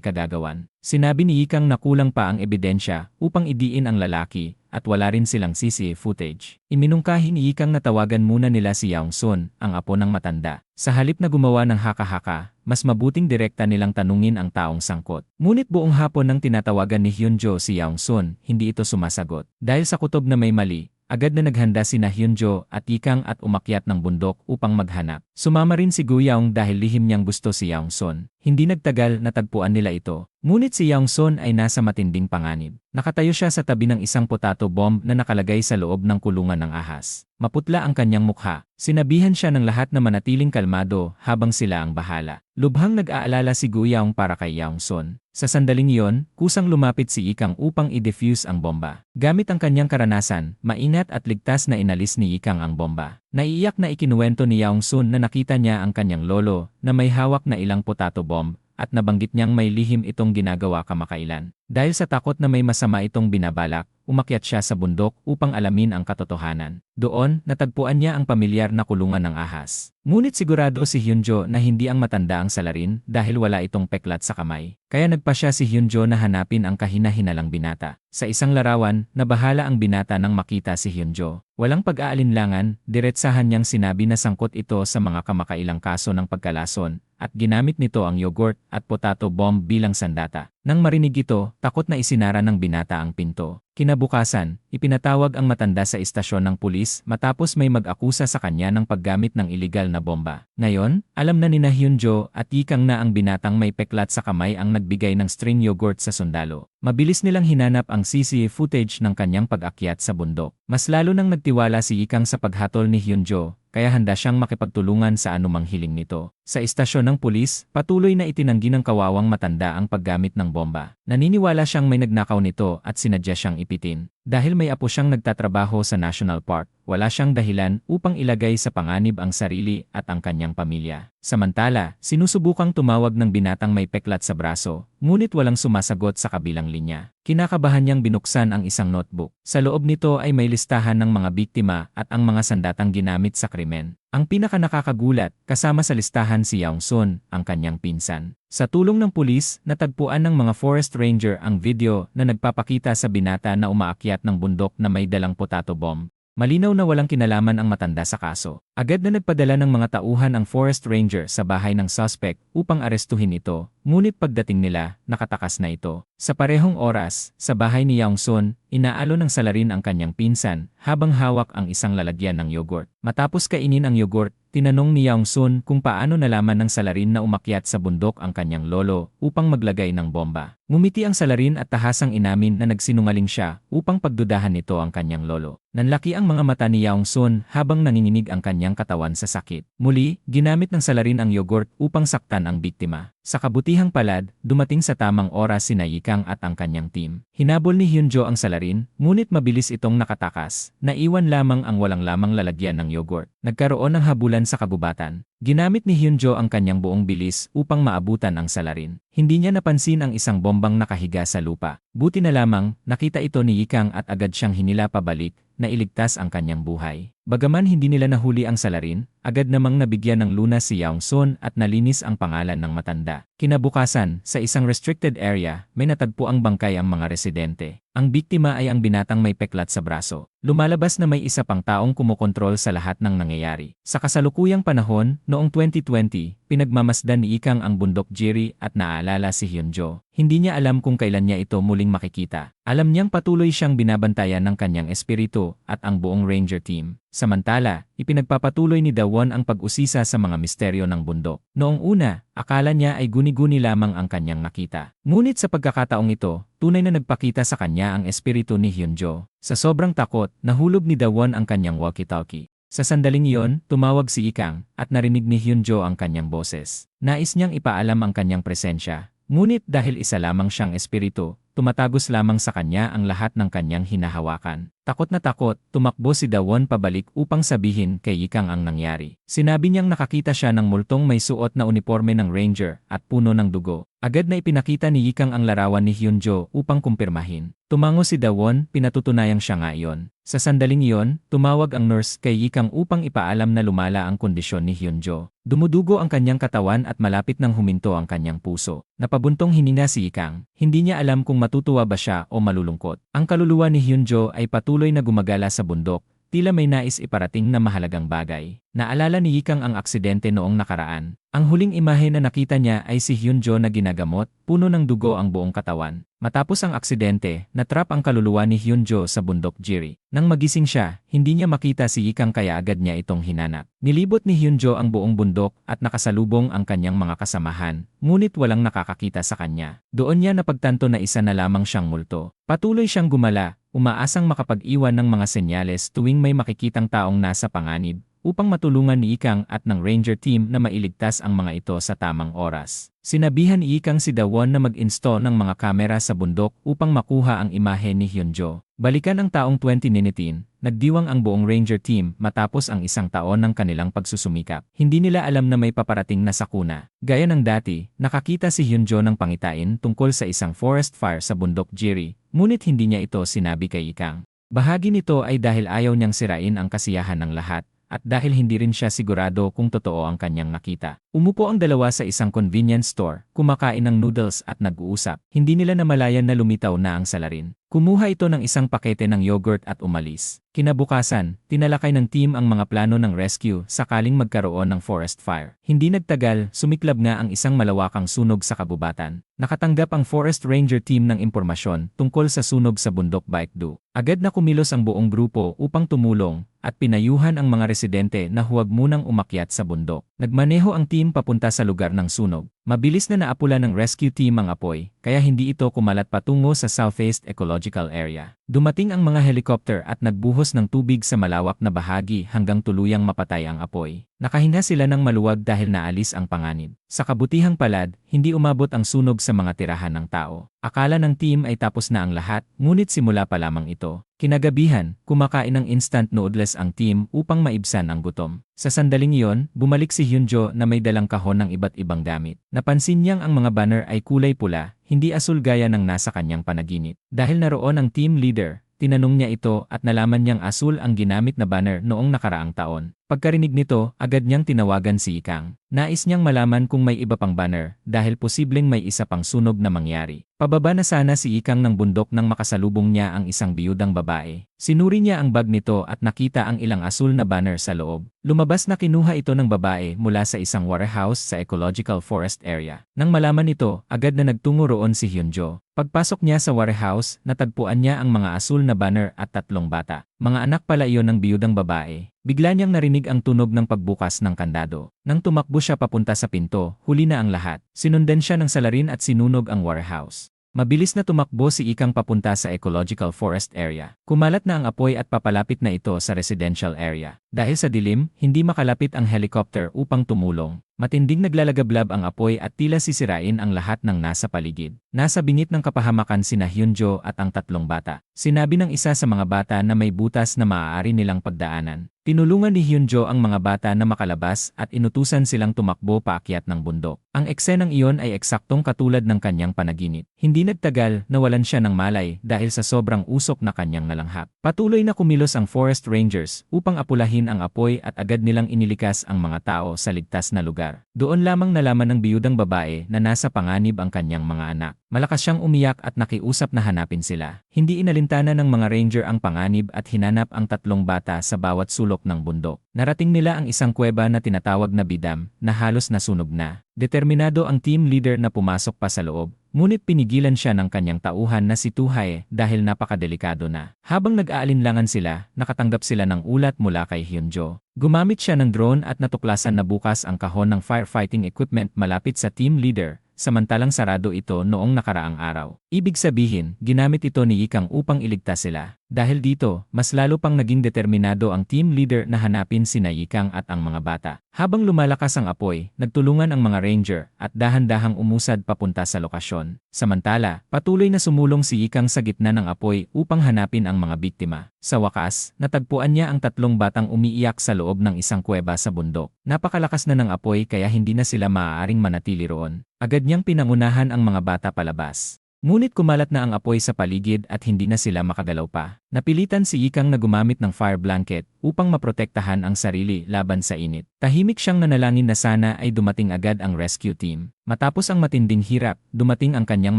kagagawan. Sinabi ni Ikang na kulang pa ang ebidensya upang idiin ang lalaki at wala rin silang CCTV footage. Iminungkahi ni Ikang na tawagan muna nila si Yaung-sun, ang apo ng matanda. Sa halip na gumawa ng haka-haka, mas mabuting direkta nilang tanungin ang taong sangkot. Ngunit buong hapon nang tinatawagan ni Hyunjo si Yaung-sun, hindi ito sumasagot. Dahil sa kutob na may mali, agad na naghanda sina Hyunjo at Ikang at umakyat ng bundok upang maghanap. Sumama rin si Gu Yaung dahil lihim niyang gusto si Yaung-sun. Hindi nagtagal natagpuan nila ito. Ngunit si Yaung-sun ay nasa matinding panganib. Nakatayo siya sa tabi ng isang potato bomb na nakalagay sa loob ng kulungan ng ahas. Maputla ang kanyang mukha. Sinabihan siya ng lahat na manatiling kalmado habang sila ang bahala. Lubhang nag-aalala si Gu Yaung para kay Yaung-sun. Sa sandaling iyon, kusang lumapit si Ikang upang i-defuse ang bomba. Gamit ang kanyang karanasan, maingat at ligtas na inalis ni Ikang ang bomba. Naiiyak na ikinuwento ni Yaung-sun na nakita niya ang kanyang lolo na may hawak na ilang potato bomb at nabanggit niyang may lihim itong ginagawa kamakailan. Dahil sa takot na may masama itong binabalak, umakyat siya sa bundok upang alamin ang katotohanan. Doon, natagpuan niya ang pamilyar na kulungan ng ahas. Ngunit sigurado si Hyunjo na hindi ang matanda ang salarin dahil wala itong peklat sa kamay. Kaya nagpa siya si Hyunjo na hanapin ang kahina-hinalang binata. Sa isang larawan, nabahala ang binata nang makita si Hyunjo. Walang pag-aalinlangan, diretsahan niyang sinabi na sangkot ito sa mga kamakailang kaso ng pagkalason at ginamit nito ang yogurt at potato bomb bilang sandata. Nang marinig ito, takot na isinara ng binata ang pinto. Kinabukasan, ipinatawag ang matanda sa istasyon ng pulis matapos may mag-akusa sa kanya ng paggamit ng iligal na bomba. Ngayon, alam na nina Hyunjo at Ikang na ang binatang may peklat sa kamay ang nagbigay ng string yogurt sa sundalo. Mabilis nilang hinanap ang CCTV footage ng kanyang pag-akyat sa bundok. Mas lalo nang nagtiwala si Ikang sa paghatol ni Hyunjo, kaya handa siyang makipagtulungan sa anumang hiling nito. Sa istasyon ng pulis, patuloy na itinanggi ng kawawang matanda ang paggamit ng bomba. Naniniwala siyang may nagnakaw nito at sinadya siyang ipitin. Dahil may apo siyang nagtatrabaho sa National Park, wala siyang dahilan upang ilagay sa panganib ang sarili at ang kanyang pamilya. Samantala, sinusubukang tumawag ng binatang may peklat sa braso, ngunit walang sumasagot sa kabilang linya. Kinakabahan niyang binuksan ang isang notebook. Sa loob nito ay may listahan ng mga biktima at ang mga sandatang ginamit sa krimen. Ang pinaka-nakakagulat, kasama sa listahan si Yaung-sun, ang kanyang pinsan. Sa tulong ng pulis, natagpuan ng mga forest ranger ang video na nagpapakita sa binata na umaakyat ng bundok na may dalang potato bomb. Malinaw na walang kinalaman ang matanda sa kaso. Agad na nagpadala ng mga tauhan ang forest ranger sa bahay ng suspect upang arestuhin ito, ngunit pagdating nila, nakatakas na ito. Sa parehong oras, sa bahay ni Yaung-sun, inaalo ng salarin ang kanyang pinsan habang hawak ang isang lalagyan ng yogurt. Matapos kainin ang yogurt, tinanong ni Yaung-sun kung paano nalaman ng salarin na umakyat sa bundok ang kanyang lolo upang maglagay ng bomba. Ngumiti ang salarin at tahasang inamin na nagsinungaling siya upang pagdudahan nito ang kanyang lolo. Nanlaki ang mga mata ni Yaung-sun habang nanginginig ang kanyang katawan sa sakit. Muli, ginamit ng salarin ang yogurt upang saktan ang biktima. Sa kabutihang palad, dumating sa tamang oras sina Ikang at ang kanyang team. Hinabol ni Hyunjo ang salarin, ngunit mabilis itong nakatakas. Naiwan lamang ang walang lamang lalagyan ng yogurt. Nagkaroon ng habulan sa kagubatan. Ginamit ni Hyunjo ang kanyang buong bilis upang maabutan ang salarin. Hindi niya napansin ang isang bombang nakahiga sa lupa. Buti na lamang, nakita ito ni Ikang at agad siyang hinila pabalik na iligtas ang kanyang buhay. Bagaman hindi nila nahuli ang salarin, agad namang nabigyan ng lunas si Yaong Sun at nalinis ang pangalan ng matanda. Kinabukasan, sa isang restricted area, may natagpuang bangkay ang mga residente. Ang biktima ay ang binatang may peklat sa braso. Lumalabas na may isa pang taong kumokontrol sa lahat ng nangyayari. Sa kasalukuyang panahon, noong 2020, pinagmamasdan ni Ikang ang bundok Jiri at naaalala si Hyunjo. Hindi niya alam kung kailan niya ito muling makikita. Alam niyang patuloy siyang binabantayan ng kanyang espiritu at ang buong Ranger team. Samantala, ipinagpapatuloy ni Dawon ang pag-usisa sa mga misteryo ng bundok. Noong una, akala niya ay guni-guni lamang ang kanyang nakita. Ngunit sa pagkakataong ito, tunay na nagpakita sa kanya ang espiritu ni Hyunjo. Sa sobrang takot, nahulog ni Dawon ang kanyang walkie-talkie. Sa sandaling iyon, tumawag si Ikang at narinig ni Hyunjo ang kanyang boses. Nais niyang ipaalam ang kanyang presensya. Ngunit dahil isa lamang siyang espiritu, tumatagos lamang sa kanya ang lahat ng kanyang hinahawakan. Takot na takot, tumakbo si Dawon pabalik upang sabihin kay Ikang ang nangyari. Sinabi niyang nakakita siya ng multong may suot na uniforme ng ranger at puno ng dugo. Agad na ipinakita ni Ikang ang larawan ni Hyunjo upang kumpirmahin. Tumango si Dawon, pinatutunayang siya nga iyon. Sa sandaling iyon, tumawag ang nurse kay Ikang upang ipaalam na lumala ang kondisyon ni Hyunjo. Dumudugo ang kanyang katawan at malapit nang huminto ang kanyang puso. Napabuntong hinina si Ikang. Hindi niya alam kung matutuwa ba siya o malulungkot. Ang kaluluwa ni Hyunjo ay patuloy na gumagala sa bundok, tila may nais iparating na mahalagang bagay. Naalala ni Ikang ang aksidente noong nakaraan. Ang huling imahe na nakita niya ay si Hyunjo na ginagamot, puno ng dugo ang buong katawan. Matapos ang aksidente, natrap ang kaluluwa ni Hyunjo sa bundok Jiri. Nang magising siya, hindi niya makita si Ikang kaya agad niya itong hinanap. Nilibot ni Hyunjo ang buong bundok at nakasalubong ang kanyang mga kasamahan, ngunit walang nakakakita sa kanya. Doon niya napagtanto na isa na lamang siyang multo. Patuloy siyang gumala, umaasang makapag-iwan ng mga senyales tuwing may makikitang taong nasa panganib, upang matulungan ni Ikang at ng Ranger team na mailigtas ang mga ito sa tamang oras. Sinabihan ni Ikang si Dawon na mag-install ng mga kamera sa bundok upang makuha ang imahe ni Hyunjo. Balikan ang taong 2019, nagdiwang ang buong Ranger team matapos ang isang taon ng kanilang pagsusumikap. Hindi nila alam na may paparating na sakuna. Gaya ng dati, nakakita si Hyunjo ng pangitain tungkol sa isang forest fire sa bundok Jiri, ngunit hindi niya ito sinabi kay Ikang. Bahagi nito ay dahil ayaw niyang sirain ang kasiyahan ng lahat, at dahil hindi rin siya sigurado kung totoo ang kanyang nakita. Umupo ang dalawa sa isang convenience store, kumakain ng noodles at nag-uusap. Hindi nila namalayan na lumitaw na ang salarin. Kumuha ito ng isang pakete ng yogurt at umalis. Kinabukasan, tinalakay ng team ang mga plano ng rescue sakaling magkaroon ng forest fire. Hindi nagtagal, sumiklab nga ang isang malawakang sunog sa kabubatan. Nakatanggap ang forest ranger team ng impormasyon tungkol sa sunog sa bundok Baekdu. Agad na kumilos ang buong grupo upang tumulong at pinayuhan ang mga residente na huwag munang umakyat sa bundok. Nagmaneho ang team papunta sa lugar ng sunog. Mabilis na naapula ng rescue team ang apoy, kaya hindi ito kumalat patungo sa Southeast Ecological Area. Dumating ang mga helicopter at nagbuhos ng tubig sa malawak na bahagi hanggang tuluyang mapatay ang apoy. Nakahinga sila ng maluwag dahil naalis ang panganib. Sa kabutihang palad, hindi umabot ang sunog sa mga tirahan ng tao. Akala ng team ay tapos na ang lahat, ngunit simula pa lamang ito. Kinagabihan, kumakain ng instant noodles ang team upang maibsan ang gutom. Sa sandaling iyon, bumalik si Hyunjo na may dalang kahon ng iba't ibang gamit. Napansin niyang ang mga banner ay kulay pula, hindi asul gaya ng nasa kanyang panaginip. Dahil naroon ang team leader, tinanong niya ito at nalaman niyang asul ang ginamit na banner noong nakaraang taon. Pagkarinig nito, agad niyang tinawagan si Ikang. Nais niyang malaman kung may iba pang banner dahil posibleng may isa pang sunog na mangyari. Pababa na sana si Ikang ng bundok nang makasalubong niya ang isang biyudang babae. Sinuri niya ang bag nito at nakita ang ilang asul na banner sa loob. Lumabas na kinuha ito ng babae mula sa isang warehouse sa Ecological Forest Area. Nang malaman nito, agad na nagtungo roon si Hyunjo. Pagpasok niya sa warehouse, natagpuan niya ang mga asul na banner at 3 bata. Mga anak pala iyon ng biyudang babae. Bigla niyang narinig ang tunog ng pagbukas ng kandado. Nang tumakbo siya papunta sa pinto, huli na ang lahat. Sinundan siya ng salarin at sinunog ang warehouse. Mabilis na tumakbo si Ikang papunta sa Ecological Forest Area. Kumalat na ang apoy at papalapit na ito sa residential area. Dahil sa dilim, hindi makalapit ang helicopter upang tumulong. Matinding naglalagablab ang apoy at tila sisirain ang lahat ng nasa paligid. Nasa bingit ng kapahamakan sina Hyunjo at ang 3 bata. Sinabi ng isa sa mga bata na may butas na maaari nilang pagdaanan. Tinulungan ni Hyunjo ang mga bata na makalabas at inutusan silang tumakbo paakyat ng bundok. Ang eksenang iyon ay eksaktong katulad ng kanyang panaginip. Hindi nagtagal, nawalan siya ng malay dahil sa sobrang usok na kanyang nalanghap. Patuloy na kumilos ang forest rangers upang apulahin ang apoy at agad nilang inilikas ang mga tao sa ligtas na lugar. Doon lamang nalaman ng biyudang babae na nasa panganib ang kanyang mga anak. Malakas siyang umiyak at nakiusap na hanapin sila. Hindi inalintana ng mga ranger ang panganib at hinanap ang 3 bata sa bawat sulok ng bundok. Narating nila ang isang kuweba na tinatawag na bidam na halos nasunog na. Determinado ang team leader na pumasok pa sa loob, ngunit pinigilan siya ng kanyang tauhan na si Tuhae dahil napakadelikado na. Habang nag-aalinlangan sila, nakatanggap sila ng ulat mula kay Hyunjo. Gumamit siya ng drone at natuklasan na bukas ang kahon ng firefighting equipment malapit sa team leader. Samantalang sarado ito noong nakaraang araw. Ibig sabihin, ginamit ito ni Ikang upang iligtas sila. Dahil dito, mas lalo pang naging determinado ang team leader na hanapin sina Ikang at ang mga bata. Habang lumalakas ang apoy, nagtulungan ang mga ranger at dahan-dahang umusad papunta sa lokasyon. Samantala, patuloy na sumulong si Ikang sa gitna ng apoy upang hanapin ang mga biktima. Sa wakas, natagpuan niya ang 3 batang umiiyak sa loob ng isang kuweba sa bundok. Napakalakas na ng apoy kaya hindi na sila maaaring manatili roon. Agad niyang pinangunahan ang mga bata palabas. Ngunit kumalat na ang apoy sa paligid at hindi na sila makagalaw pa. Napilitan si Ikang na gumamit ng fire blanket upang maprotektahan ang sarili laban sa init. Tahimik siyang nanalangin na sana ay dumating agad ang rescue team. Matapos ang matinding hirap, dumating ang kanyang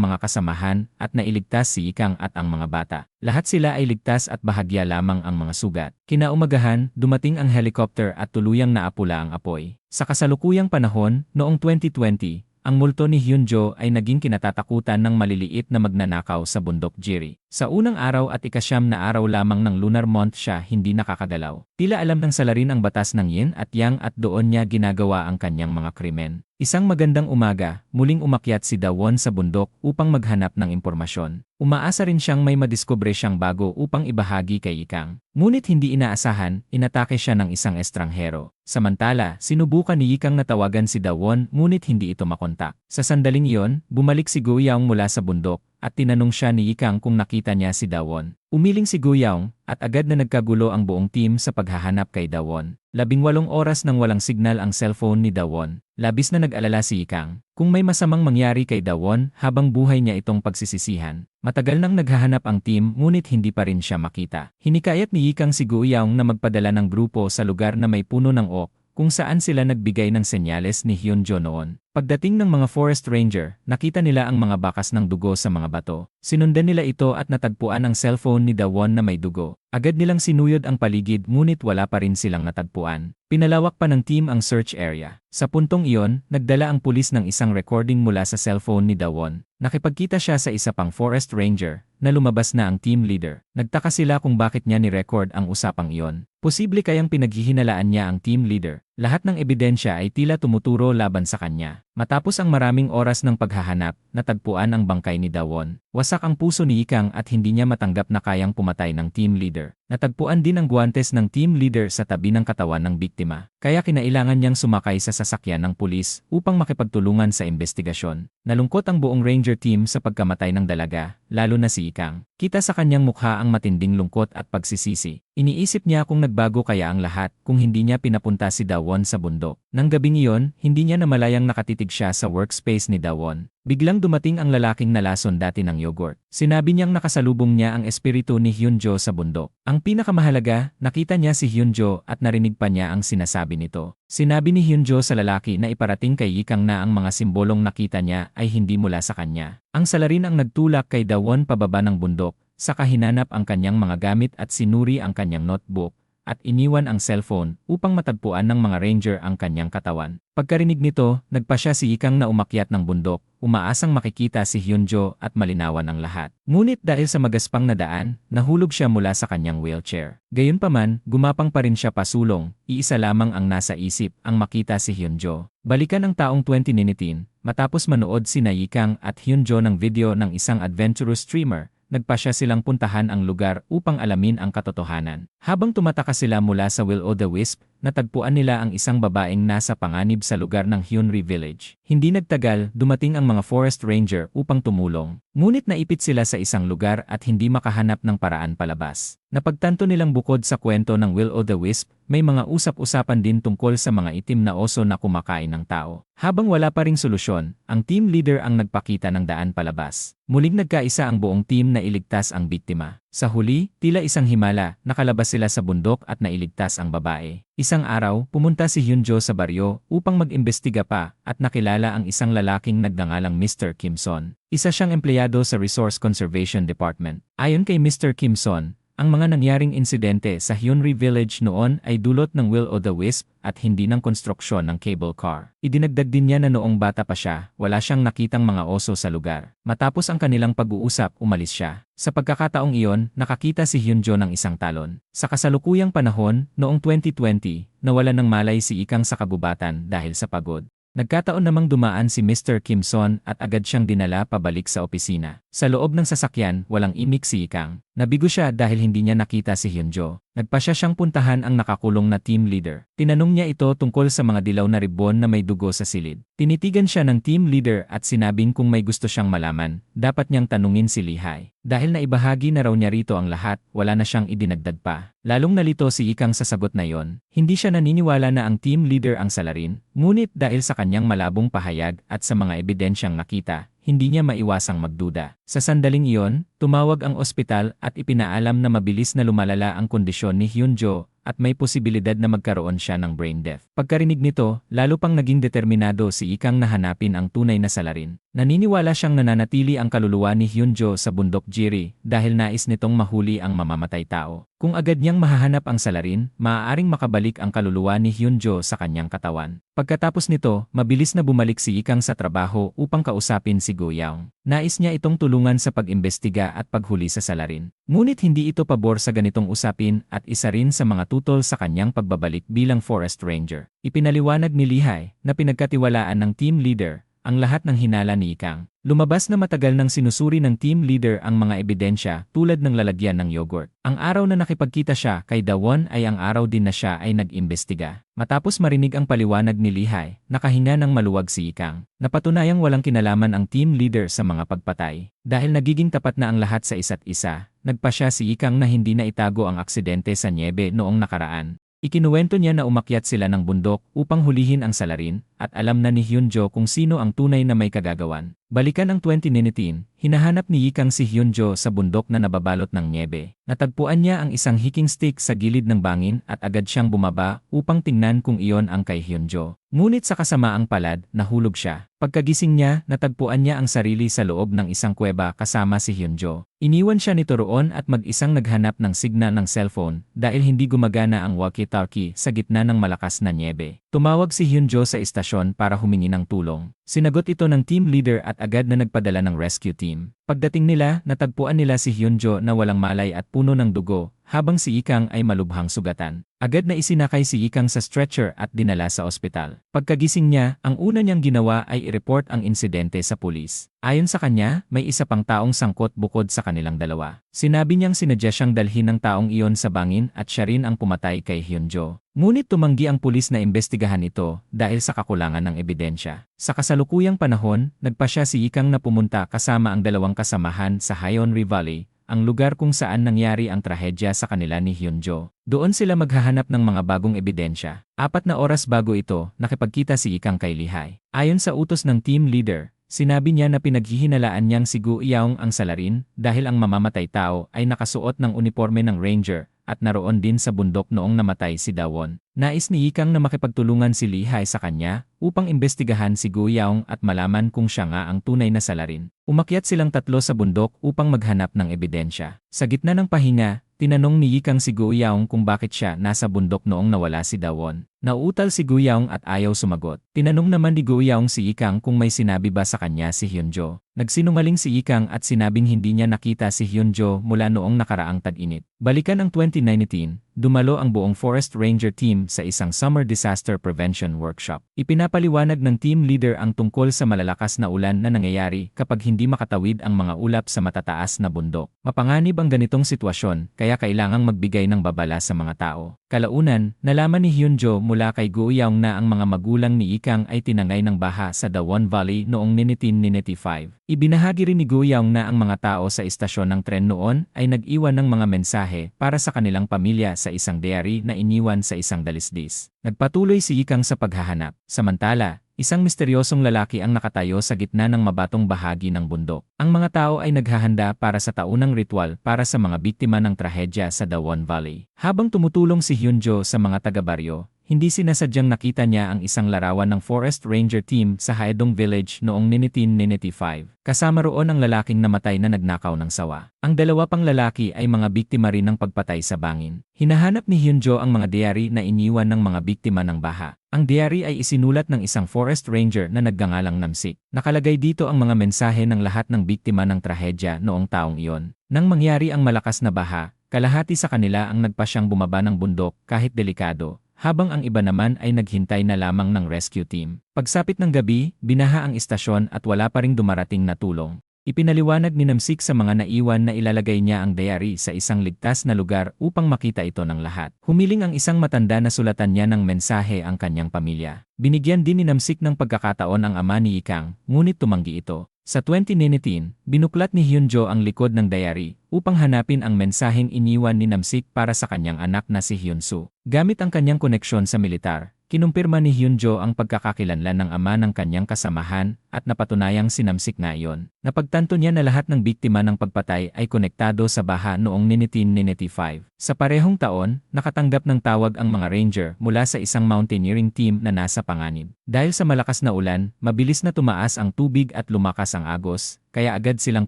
mga kasamahan at nailigtas si Ikang at ang mga bata. Lahat sila ay ligtas at bahagya lamang ang mga sugat. Kinaumagahan, dumating ang helicopter at tuluyang naapula ang apoy. Sa kasalukuyang panahon, noong 2020, ang multo ni Hyunjo ay naging kinatatakutan ng maliliit na magnanakaw sa bundok Jiri. Sa unang araw at ika-9 na araw lamang ng lunar month siya hindi nakakagalaw. Tila alam ng salarin ang batas ng yin at yang at doon niya ginagawa ang kanyang mga krimen. Isang magandang umaga, muling umakyat si Dawon sa bundok upang maghanap ng impormasyon. Umaasa rin siyang may madiskubre siyang bago upang ibahagi kay Ikang. Ngunit hindi inaasahan, inatake siya ng isang estranghero. Samantala, sinubukan ni Ikang na tawagan si Dawon ngunit hindi ito makontak. Sa sandaling iyon, bumalik si Guyaong mula sa bundok at tinanong siya ni Ikang kung nakita niya si Dawon. Umiling si Guyaong at agad na nagkagulo ang buong team sa paghahanap kay Dawon. 18 oras nang walang signal ang cellphone ni Dawon. Labis na nag-alala si Ikang kung may masamang mangyari kay Dawon habang buhay niya itong pagsisisihan. Matagal nang naghahanap ang team ngunit hindi pa rin siya makita. Hinikayat ni Ikang si Guyaong na magpadala ng grupo sa lugar na may puno ng oak kung saan sila nagbigay ng senyales ni Hyunjo noon. Pagdating ng mga forest ranger, nakita nila ang mga bakas ng dugo sa mga bato. Sinundan nila ito at natagpuan ang cellphone ni Dawon na may dugo. Agad nilang sinuyod ang paligid ngunit wala pa rin silang natagpuan. Pinalawak pa ng team ang search area. Sa puntong iyon, nagdala ang pulis ng isang recording mula sa cellphone ni Dawon. Nakipagkita siya sa isa pang forest ranger na lumabas na ang team leader. Nagtaka sila kung bakit niya ni-record ang usapang iyon. Posible kayang pinaghihinalaan niya ang team leader. Lahat ng ebidensya ay tila tumuturo laban sa kanya. Matapos ang maraming oras ng paghahanap, natagpuan ang bangkay ni Dawon. Wasak ang puso ni Ikang at hindi niya matanggap na kayang pumatay ng team leader. Natagpuan din ang guwantes ng team leader sa tabi ng katawan ng biktima. Kaya kinailangan niyang sumakay sa sasakyan ng pulis upang makipagtulungan sa investigasyon. Nalungkot ang buong ranger team sa pagkamatay ng dalaga, lalo na si Ikang. Kita sa kanyang mukha ang matinding lungkot at pagsisisi. Iniisip niya kung nagbago kaya ang lahat kung hindi niya pinapunta si Dawon sa bundok. Nang gabing iyon, hindi niya namalayang nakatitig siya sa workspace ni Dawon. Biglang dumating ang lalaking nalason dati ng yogurt. Sinabi niyang nakasalubong niya ang espiritu ni Hyunjo sa bundok. Ang pinakamahalaga, nakita niya si Hyunjo at narinig pa niya ang sinasabi nito. Sinabi ni Hyunjo sa lalaki na iparating kay Ikang na ang mga simbolong nakita niya ay hindi mula sa kanya. Ang salarin ang nagtulak kay Dawon pababa ng bundok, saka hinanap ang kanyang mga gamit at sinuri ang kanyang notebook, at iniwan ang cellphone upang matagpuan ng mga ranger ang kanyang katawan. Pagkarinig nito, nagpa siya si Ikang na umakyat ng bundok, umaasang makikita si Hyunjo at malinawan ang lahat. Ngunit dahil sa magaspang na daan, nahulog siya mula sa kanyang wheelchair. Gayunpaman, gumapang pa rin siya pasulong, iisa lamang ang nasa isip, ang makita si Hyunjo. Balikan ang taong 2019, matapos manood si Ikang at Hyunjo ng video ng isang adventurous streamer, nagpa siya silang puntahan ang lugar upang alamin ang katotohanan. Habang tumataka sila mula sa Will-o-the-Wisp, natagpuan nila ang isang babaeng nasa panganib sa lugar ng Hyunri Village. Hindi nagtagal, dumating ang mga forest ranger upang tumulong. Ngunit naipit sila sa isang lugar at hindi makahanap ng paraan palabas. Napagtanto nilang bukod sa kwento ng Will-o'-the-Wisp, may mga usap-usapan din tungkol sa mga itim na oso na kumakain ng tao. Habang wala pa ring solusyon, ang team leader ang nagpakita ng daan palabas. Muling nagkaisa ang buong team na iligtas ang biktima. Sa huli, tila isang himala, nakalabas sila sa bundok at nailigtas ang babae. Isang araw, pumunta si Hyunjo sa baryo upang mag-imbestiga pa at nakilala ang isang lalaking nagngangalang Mr. Kimson. Isa siyang empleyado sa Resource Conservation Department. Ayon kay Mr. Kimson, ang mga nangyaring insidente sa Hyunri Village noon ay dulot ng Will-o'-the-Wisp at hindi ng konstruksyon ng cable car. Idinagdag din niya na noong bata pa siya, wala siyang nakitang mga oso sa lugar. Matapos ang kanilang pag-uusap, umalis siya. Sa pagkakataong iyon, nakakita si Hyunjo ng isang talon. Sa kasalukuyang panahon, noong 2020, nawalan ng malay si Ikang sa kagubatan dahil sa pagod. Nagkataon namang dumaan si Mr. Kimson at agad siyang dinala pabalik sa opisina. Sa loob ng sasakyan, walang imik si Ikang. Nabigo siya dahil hindi niya nakita si Hyunjo. Nagpasya siyang puntahan ang nakakulong na team leader. Tinanong niya ito tungkol sa mga dilaw na ribbon na may dugo sa silid. Tinitigan siya ng team leader at sinabing kung may gusto siyang malaman, dapat niyang tanungin si Lihai. Dahil naibahagi na raw niya rito ang lahat, wala na siyang idinagdag pa. Lalong nalito si Ikang sa sagot na yon. Hindi siya naniniwala na ang team leader ang salarin, ngunit dahil sa kanyang malabong pahayag at sa mga ebidensyang nakita, hindi niya maiwasang magduda. Sa sandaling iyon, tumawag ang ospital at ipinaalam na mabilis na lumalala ang kondisyon ni Hyunjo at may posibilidad na magkaroon siya ng brain death. Pagkarinig nito, lalo pang naging determinado si Ikang na hanapin ang tunay na salarin. Naniniwala siyang nananatili ang kaluluwa ni Hyunjo sa bundok Jiri dahil nais nitong mahuli ang mamamatay tao. Kung agad niyang mahahanap ang salarin, maaaring makabalik ang kaluluwa ni Hyunjo sa kanyang katawan. Pagkatapos nito, mabilis na bumalik si Ikang sa trabaho upang kausapin si Go Yaung. Nais niya itong tulungan sa pag-imbestiga at paghuli sa salarin. Ngunit hindi ito pabor sa ganitong usapin at isa rin sa mga tutol sa kanyang pagbabalik bilang forest ranger. Ipinaliwanag ni Lihai na pinagkatiwalaan ng team leader ang lahat ng hinala ni Ikang. Lumabas na matagal nang sinusuri ng team leader ang mga ebidensya tulad ng lalagyan ng yogurt. Ang araw na nakipagkita siya kay Dawon ay ang araw din na siya ay nag-imbestiga. Matapos marinig ang paliwanag ni Lihai, nakahinga ng maluwag si Ikang. Napatunayang walang kinalaman ang team leader sa mga pagpatay. Dahil nagiging tapat na ang lahat sa isa't isa, nagpasya si Ikang na hindi na itago ang aksidente sa niebe noong nakaraan. Ikinuwento niya na umakyat sila ng bundok upang hulihin ang salarin at alam na ni Hyunjo kung sino ang tunay na may kagagawan. Balikan ang 2019, hinahanap ni Ikang si Hyunjo sa bundok na nababalot ng niebe. Natagpuan niya ang isang hiking stick sa gilid ng bangin at agad siyang bumaba upang tingnan kung iyon ang kay Hyunjo. Ngunit sa kasamaang palad, nahulog siya. Pagkagising niya, natagpuan niya ang sarili sa loob ng isang kuweba kasama si Hyunjo. Iniwan siya nito roon at mag-isang naghanap ng signal ng cellphone dahil hindi gumagana ang walkie-talkie sa gitna ng malakas na niebe. Tumawag si Hyunjo sa istasyon para humingi ng tulong. Sinagot ito ng team leader at agad na nagpadala ng rescue team. Pagdating nila, natagpuan nila si Hyunjo na walang malay at puno ng dugo, habang si Ikang ay malubhang sugatan. Agad na isinakay si Ikang sa stretcher at dinala sa ospital. Pagkagising niya, ang una niyang ginawa ay i-report ang insidente sa pulis. Ayon sa kanya, may isa pang taong sangkot bukod sa kanilang dalawa. Sinabi niyang sinadya siyang dalhin ng taong iyon sa bangin at siya rin ang pumatay kay Hyunjo. Ngunit tumanggi ang pulis na imbestigahan ito dahil sa kakulangan ng ebidensya. Sa kasalukuyang panahon, nagpasya si Ikang na pumunta kasama ang dalawang kasamahan sa Hyunri Valley, ang lugar kung saan nangyari ang trahedya sa kanila ni Hyunjo. Doon sila maghahanap ng mga bagong ebidensya. 4 na oras bago ito, nakipagkita si Ikang kay Lihai. Ayon sa utos ng team leader, sinabi niya na pinaghihinalaan niyang si Go Yaung ang salarin dahil ang mamamatay tao ay nakasuot ng uniforme ng ranger at naroon din sa bundok noong namatay si Dawon. Nais ni Ikang na makipagtulungan si Lihai sa kanya upang imbestigahan si Go Yaung at malaman kung siya nga ang tunay na salarin. Umakyat silang tatlo sa bundok upang maghanap ng ebidensya. Sa gitna ng pahinga, tinanong ni Ikang si Go Yaung kung bakit siya nasa bundok noong nawala si Dawon. Nauutal si Go Yaung at ayaw sumagot. Tinanong naman ni Go Yaung si Ikang kung may sinabi ba sa kanya si Hyunjo. Nagsinungaling si Ikang at sinabing hindi niya nakita si Hyunjo mula noong nakaraang tag-init. Balikan ang 2019, dumalo ang buong Forest Ranger team sa isang Summer Disaster Prevention Workshop. Ipinapaliwanag ng team leader ang tungkol sa malalakas na ulan na nangyayari kapag hindi makatawid ang mga ulap sa matataas na bundok. Mapanganib ang ganitong sitwasyon, kaya kailangang magbigay ng babala sa mga tao. Kalaunan, nalaman ni Hyunjo mula kay Go Eun na ang mga magulang ni Ikang ay tinangay ng baha sa Dawon Valley noong 1995. Ibinahagi rin ni Go Eun na ang mga tao sa istasyon ng tren noon ay nag-iwan ng mga mensahe para sa kanilang pamilya sa isang diary na iniwan sa isang dalisdis. Nagpatuloy si Ikang sa paghahanap. Samantala, isang misteryosong lalaki ang nakatayo sa gitna ng mabatong bahagi ng bundok. Ang mga tao ay naghahanda para sa taunang ritual para sa mga biktima ng trahedya sa Dawon Valley. Habang tumutulong si Hyunjo sa mga taga-baryo, hindi sinasadyang nakita niya ang isang larawan ng Forest Ranger team sa Haedong Village noong 1995. Kasama roon ang lalaking namatay na nagnakaw ng sawa. Ang dalawa pang lalaki ay mga biktima rin ng pagpatay sa bangin. Hinahanap ni Hyunjo ang mga diary na iniwan ng mga biktima ng baha. Ang diary ay isinulat ng isang Forest Ranger na nagngangalang Namsik. Nakalagay dito ang mga mensahe ng lahat ng biktima ng trahedya noong taong iyon. Nang mangyari ang malakas na baha, kalahati sa kanila ang nagpasyang bumaba ng bundok kahit delikado, habang ang iba naman ay naghintay na lamang ng rescue team. Pagsapit ng gabi, binaha ang istasyon at wala pa ring dumarating na tulong. Ipinaliwanag ni Namsik sa mga naiwan na ilalagay niya ang diary sa isang ligtas na lugar upang makita ito ng lahat. Humiling ang isang matanda na sulatan niya ng mensahe ang kanyang pamilya. Binigyan din ni Namsik ng pagkakataon ang ama ni Ikang, ngunit tumanggi ito. Sa 2019, binuklat ni Hyunjo ang likod ng diary upang hanapin ang mensaheng iniwan ni Namsik para sa kanyang anak na si Hyunsu. Gamit ang kanyang koneksyon sa militar, kinumpirma ni Hyunjo ang pagkakakilanlan ng ama ng kanyang kasamahan at napatunayang si Namsik na iyon. Napagtanto niya na lahat ng biktima ng pagpatay ay konektado sa baha noong 1995. Sa parehong taon, nakatanggap ng tawag ang mga ranger mula sa isang mountaineering team na nasa panganib. Dahil sa malakas na ulan, mabilis na tumaas ang tubig at lumakas ang agos, kaya agad silang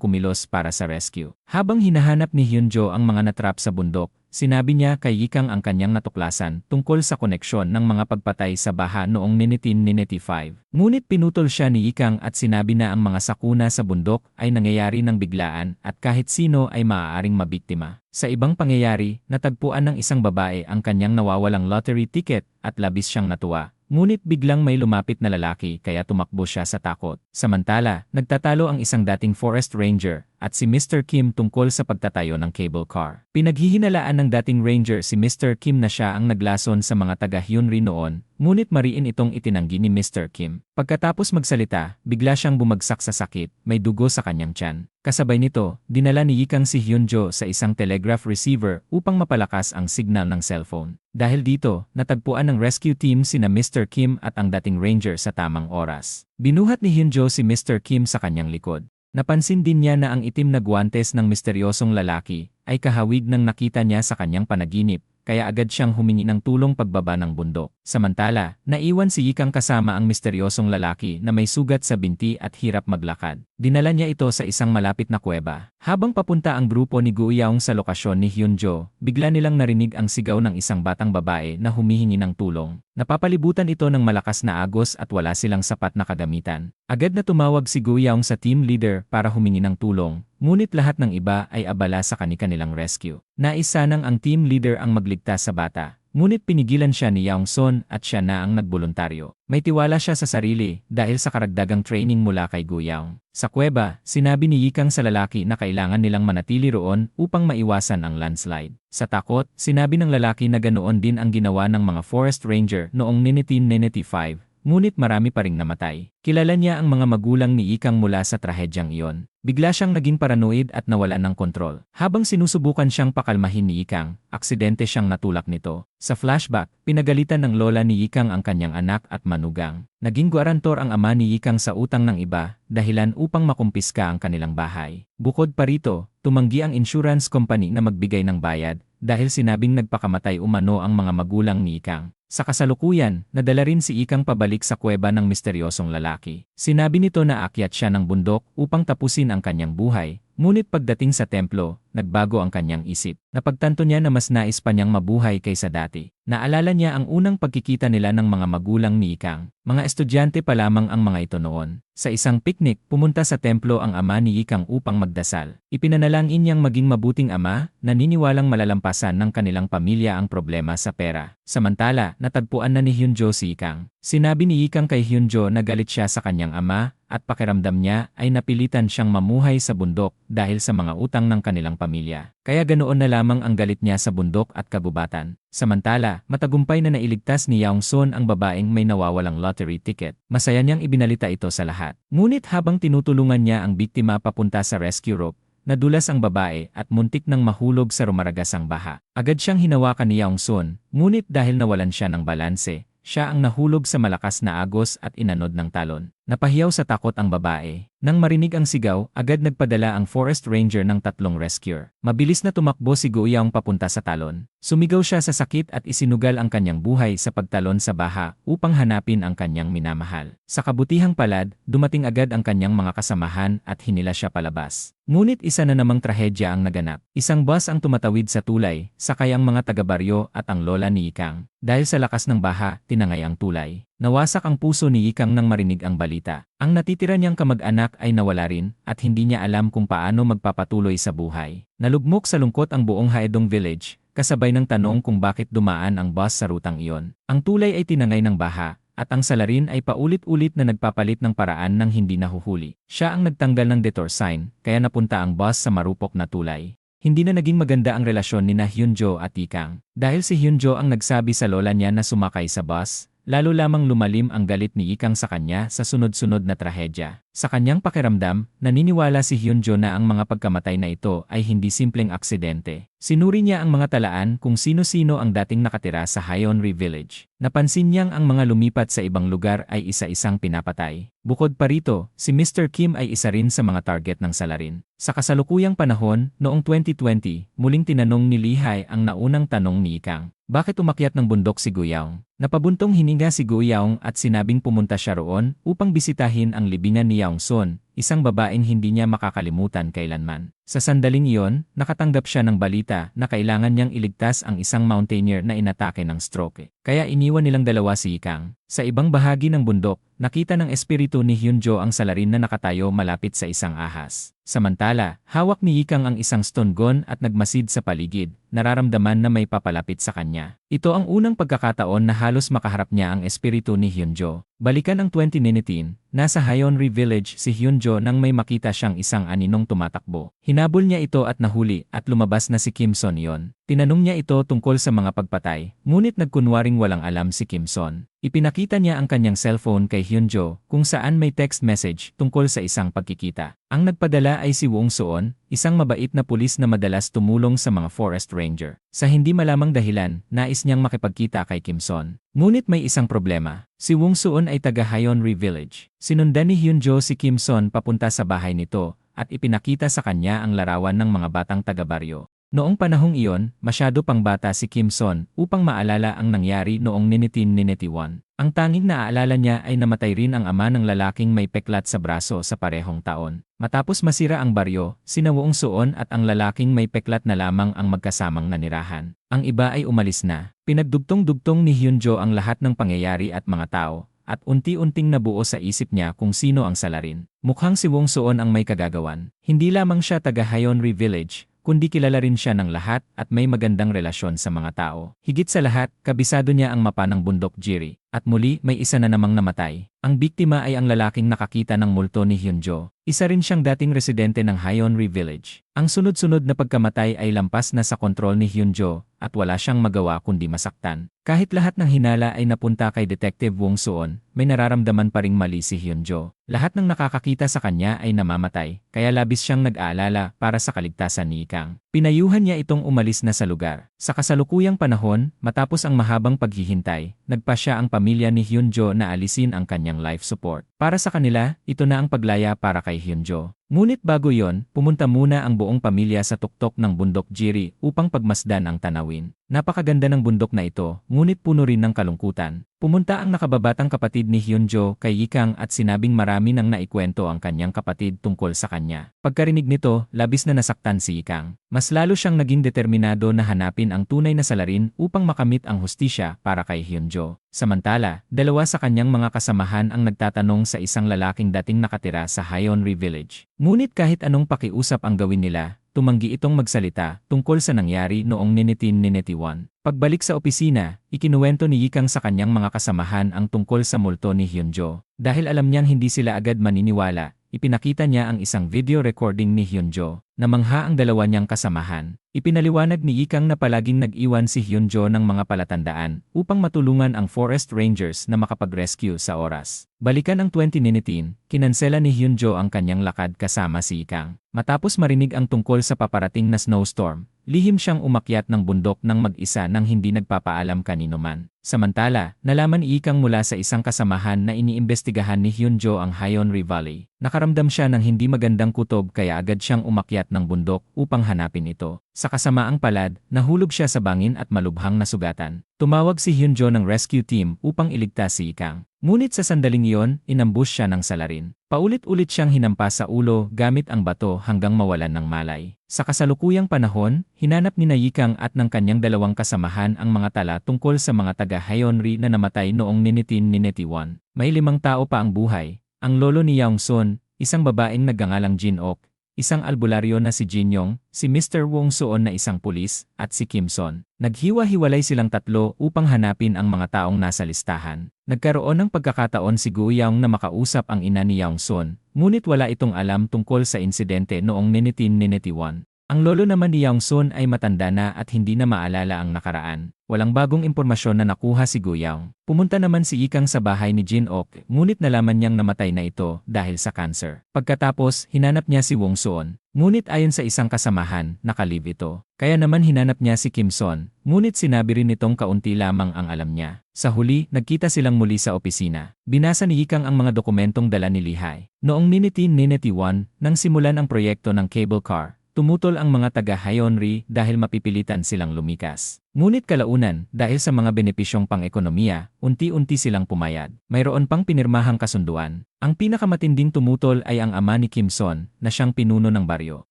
kumilos para sa rescue. Habang hinahanap ni Hyunjo ang mga natrap sa bundok, sinabi niya kay Ikang ang kanyang natuklasan tungkol sa koneksyon ng mga pagpatay sa baha noong 1995. Ngunit pinutol siya ni Ikang at sinabi na ang mga sakuna sa bundok ay nangyayari ng biglaan at kahit sino ay maaaring mabiktima. Sa ibang pangyayari, natagpuan ng isang babae ang kanyang nawawalang lottery ticket at labis siyang natuwa. Ngunit biglang may lumapit na lalaki kaya tumakbo siya sa takot. Samantala, nagtatalo ang isang dating Forest Ranger at si Mr. Kim tungkol sa pagtatayo ng cable car. Pinaghihinalaan ng dating Ranger si Mr. Kim na siya ang naglason sa mga taga-Hyunri noon, ngunit mariin itong itinanggi ni Mr. Kim. Pagkatapos magsalita, bigla siyang bumagsak sa sakit, may dugo sa kanyang tiyan. Kasabay nito, dinala ni Ikang si Hyunjo sa isang telegraph receiver upang mapalakas ang signal ng cellphone. Dahil dito, natagpuan ng rescue team sina Mr. Kim at ang dating Ranger sa tamang oras. Binuhat ni Hyunjo si Mr. Kim sa kanyang likod. Napansin din niya na ang itim na guwantes ng misteryosong lalaki ay kahawig ng nakita niya sa kanyang panaginip, kaya agad siyang humingi ng tulong pagbaba ng bundok. Samantala, naiwan si Ikang kasama ang misteryosong lalaki na may sugat sa binti at hirap maglakad. Dinala niya ito sa isang malapit na kuweba. Habang papunta ang grupo ni Go Eun sa lokasyon ni Hyunjo, bigla nilang narinig ang sigaw ng isang batang babae na humihingi ng tulong. Napapalibutan ito ng malakas na agos at wala silang sapat na kagamitan. Agad na tumawag si Go Eun sa team leader para humingi ng tulong, ngunit lahat ng iba ay abala sa kanilang rescue. Nais sanang ang team leader ang magligtas sa bata, ngunit pinigilan siya ni Young Son at siya na ang nagboluntaryo. May tiwala siya sa sarili dahil sa karagdagang training mula kay Go Eun. Sa kuweba, sinabi ni Ikang sa lalaki na kailangan nilang manatili roon upang maiwasan ang landslide. Sa takot, sinabi ng lalaki na ganoon din ang ginawa ng mga Forest Ranger noong 1995, ngunit marami pa ring namatay. Kilala niya ang mga magulang ni Ikang mula sa trahedyang iyon. Bigla siyang naging paranoid at nawalan ng kontrol. Habang sinusubukan siyang pakalmahin ni Ikang, aksidente siyang natulak nito. Sa flashback, pinagalitan ng lola ni Ikang ang kanyang anak at manugang. Naging guarantor ang ama ni Ikang sa utang ng iba, dahilan upang makumpiska ang kanilang bahay. Bukod pa rito, tumanggi ang insurance company na magbigay ng bayad, dahil sinabing nagpakamatay umano ang mga magulang ni Ikang. Sa kasalukuyan, nadala rin si Ikang pabalik sa kuweba ng misteryosong lalaki. Sinabi nito na aakyat siya ng bundok upang tapusin ang kanyang buhay, ngunit pagdating sa templo, nagbago ang kanyang isip. Napagtanto niya na mas nais pa niyang mabuhay kaysa dati. Naalala niya ang unang pagkikita nila ng mga magulang ni Ikang. Mga estudyante pa lamang ang mga ito noon. Sa isang picnic, pumunta sa templo ang ama ni Ikang upang magdasal. Ipinanalangin niyang maging mabuting ama, naniniwalang malalampasan ng kanilang pamilya ang problema sa pera. Samantala, natagpuan na ni Hyunjo si Ikang. Sinabi ni Ikang kay Hyunjo na galit siya sa kanyang ama, at pakiramdam niya ay napilitan siyang mamuhay sa bundok dahil sa mga utang ng kanilang pamilya. Kaya ganoon na lamang ang galit niya sa bundok at kagubatan. Samantala, matagumpay na nailigtas ni Yaong Son ang babaeng may nawawalang lottery ticket. Masaya niyang ibinalita ito sa lahat. Ngunit habang tinutulungan niya ang biktima papunta sa rescue rope, nadulas ang babae at muntik nang mahulog sa rumaragasang baha. Agad siyang hinawakan ni Yaong Son, ngunit dahil nawalan siya ng balanse, siya ang nahulog sa malakas na agos at inanod ng talon. Napahiyaw sa takot ang babae. Nang marinig ang sigaw, agad nagpadala ang forest ranger ng 3 rescuer. Mabilis na tumakbo si Go Yaong papunta sa talon. Sumigaw siya sa sakit at isinugal ang kanyang buhay sa pagtalon sa baha upang hanapin ang kanyang minamahal. Sa kabutihang palad, dumating agad ang kanyang mga kasamahan at hinila siya palabas. Ngunit isa na namang trahedya ang naganap. Isang bus ang tumatawid sa tulay, sakay ang mga taga-baryo at ang lola ni Ikang. Dahil sa lakas ng baha, tinangay ang tulay. Nawasak ang puso ni Ikang nang marinig ang balita. Ang natitira niyang kamag-anak ay nawala rin at hindi niya alam kung paano magpapatuloy sa buhay. Nalugmok sa lungkot ang buong Haedong Village, kasabay ng tanong kung bakit dumaan ang bus sa rutang iyon. Ang tulay ay tinangay ng baha, at ang salarin ay paulit-ulit na nagpapalit ng paraan ng hindi nahuhuli. Siya ang nagtanggal ng detour sign, kaya napunta ang bus sa marupok na tulay. Hindi na naging maganda ang relasyon ni Hyunjo at Ikang. Dahil si Hyunjo ang nagsabi sa lola niya na sumakay sa bus, lalo lamang lumalim ang galit ni Ikang sa kanya sa sunod-sunod na trahedya. Sa kanyang pakiramdam, naniniwala si Hyunjo na ang mga pagkamatay na ito ay hindi simpleng aksidente. Sinuri niya ang mga talaan kung sino-sino ang dating nakatira sa Hyonri Village. Napansin niyang ang mga lumipat sa ibang lugar ay isa-isang pinapatay. Bukod pa rito, si Mr. Kim ay isa rin sa mga target ng salarin. Sa kasalukuyang panahon, noong 2020, muling tinanong ni Lihay ang naunang tanong ni Ikang. Bakit umakyat ng bundok si Go Yaong? Napabuntong hininga si Go Yaong at sinabing pumunta siya roon upang bisitahin ang libingan ni Yaong Son, isang babaeng hindi niya makakalimutan kailanman. Sa sandaling iyon, nakatanggap siya ng balita na kailangan niyang iligtas ang isang mountaineer na inatake ng stroke. Kaya iniwan nilang dalawa si Ikang. Sa ibang bahagi ng bundok, nakita ng espiritu ni Hyunjo ang salarin na nakatayo malapit sa isang ahas. Samantala, hawak ni Ikang ang isang stone gun at nagmasid sa paligid, nararamdaman na may papalapit sa kanya. Ito ang unang pagkakataon na halos makaharap niya ang espiritu ni Hyunjo. Balikan ang 2019, nasa Hyonri Village si Hyunjo nang may makita siyang isang aninong tumatakbo. Hinabol niya ito at nahuli at lumabas na si Kim Son iyon. Tinanong niya ito tungkol sa mga pagpatay, ngunit nagkunwaring walang alam si Kim Son. Ipinakita niya ang kanyang cellphone kay Hyunjo kung saan may text message tungkol sa isang pagkikita. Ang nagpadala ay si Wong Soon, isang mabait na pulis na madalas tumulong sa mga forest ranger. Sa hindi malamang dahilan, nais niyang makipagkita kay Kim Son. Ngunit may isang problema. Si Wong Soon ay taga Hyonri Village. Sinundan ni Hyunjo si Kim Son papunta sa bahay nito at ipinakita sa kanya ang larawan ng mga batang taga-baryo. Noong panahong iyon, masyado pang bata si Kim Son upang maalala ang nangyari noong 1991. Ang tanging naaalala niya ay namatay rin ang ama ng lalaking may peklat sa braso sa parehong taon. Matapos masira ang baryo, sina Wong Soon at ang lalaking may peklat na lamang ang magkasamang nanirahan. Ang iba ay umalis na. Pinagdugtong-dugtong ni Hyunjo ang lahat ng pangyayari at mga tao, at unti-unting nabuo sa isip niya kung sino ang salarin. Mukhang si Wong Soon ang may kagagawan. Hindi lamang siya taga Hyonri Village, kundi kilala rin siya ng lahat at may magandang relasyon sa mga tao. Higit sa lahat, kabisado niya ang mapa ng bundok Jiri. At muli, may isa na namang namatay. Ang biktima ay ang lalaking nakakita ng multo ni Hyunjo. Isa rin siyang dating residente ng Hyonri Village. Ang sunod-sunod na pagkamatay ay lampas na sa kontrol ni Hyunjo at wala siyang magawa kundi masaktan. Kahit lahat ng hinala ay napunta kay Detective Wong Soon, may nararamdaman pa ring mali si Hyunjo. Lahat ng nakakakita sa kanya ay namamatay, kaya labis siyang nag-aalala para sa kaligtasan ni Ikang. Pinayuhan niya itong umalis na sa lugar. Sa kasalukuyang panahon, matapos ang mahabang paghihintay, nagpasya ang pamilya ni Hyunjo na alisin ang kanyang life support. Para sa kanila, ito na ang paglaya para kay Hyunjo. Ngunit bago yon, pumunta muna ang buong pamilya sa tuktok ng bundok Jiri upang pagmasdan ang tanawin. Napakaganda ng bundok na ito, ngunit puno rin ng kalungkutan. Pumunta ang nakababatang kapatid ni Hyunjo kay Yikang at sinabing marami nang naikwento ang kanyang kapatid tungkol sa kanya. Pagkarinig nito, labis na nasaktan si Yikang. Mas lalo siyang naging determinado na hanapin ang tunay na salarin upang makamit ang hustisya para kay Hyunjo. Samantala, dalawa sa kanyang mga kasamahan ang nagtatanong sa isang lalaking dating nakatira sa Hyonri Village. Ngunit kahit anong pakiusap ang gawin nila, tumanggi itong magsalita tungkol sa nangyari noong 1991. Pagbalik sa opisina, ikinuwento ni Yikang sa kanyang mga kasamahan ang tungkol sa multo ni Hyunjo. Dahil alam niyang hindi sila agad maniniwala, ipinakita niya ang isang video recording ni Hyunjo. Namangha ang dalawa niyang kasamahan. Ipinaliwanag ni Yikang na palaging nag-iwan si Hyunjo ng mga palatandaan upang matulungan ang forest rangers na makapag-rescue sa oras. Balikan ang 2019, kinansela ni Hyunjo ang kanyang lakad kasama si Yikang. Matapos marinig ang tungkol sa paparating na snowstorm, lihim siyang umakyat ng bundok ng mag-isa nang hindi nagpapaalam kanino man. Samantala, nalaman ni Yikang mula sa isang kasamahan na iniimbestigahan ni Hyunjo ang Hyonri Valley. Nakaramdam siya ng hindi magandang kutob kaya agad siyang umakyat ng bundok upang hanapin ito. Sa kasamaang palad, nahulog siya sa bangin at malubhang nasugatan. Tumawag si Hyunjo ng rescue team upang iligtas si Yikang. Ngunit sa sandaling iyon, inambush siya ng salarin. Paulit-ulit siyang hinampas sa ulo gamit ang bato hanggang mawalan ng malay. Sa kasalukuyang panahon, hinanap ni Yikang at ng kanyang dalawang kasamahan ang mga tala tungkol sa mga taga-Hyonri na namatay noong 1991. May 5 tao pa ang buhay. Ang lolo ni Yaong-sun, isang babaeng nagngangalang Jin-ok, isang albularyo na si Jin-yong, si Mr. Wong-soon na isang pulis, at si Kim-son. Naghiwa-hiwalay silang tatlo upang hanapin ang mga taong nasa listahan. Nagkaroon ng pagkakataon si Gu Yaong na makausap ang ina ni Yaong-sun, ngunit wala itong alam tungkol sa insidente noong 1991. Ang lolo naman ni Yaong-sun ay matanda na at hindi na maalala ang nakaraan. Walang bagong impormasyon na nakuha si Gu Yaong. Pumunta naman si Yikang sa bahay ni Jin-ok, ngunit nalaman niyang namatay na ito dahil sa cancer. Pagkatapos, hinanap niya si Wong-soon. Ngunit ayon sa isang kasamahan, nakalive ito. Kaya naman hinanap niya si Kim-son, ngunit sinabi rin nitong kaunti lamang ang alam niya. Sa huli, nagkita silang muli sa opisina. Binasa ni Yikang ang mga dokumentong dala ni Lihay. Noong 1991, nang simulan ang proyekto ng cable car, tumutol ang mga taga-Hyonri dahil mapipilitan silang lumikas. Ngunit kalaunan, dahil sa mga benepisyong pang-ekonomiya, unti-unti silang pumayag. Mayroon pang pinirmahang kasunduan. Ang pinakamatinding tumutol ay ang ama ni Kim-son, na siyang pinuno ng baryo.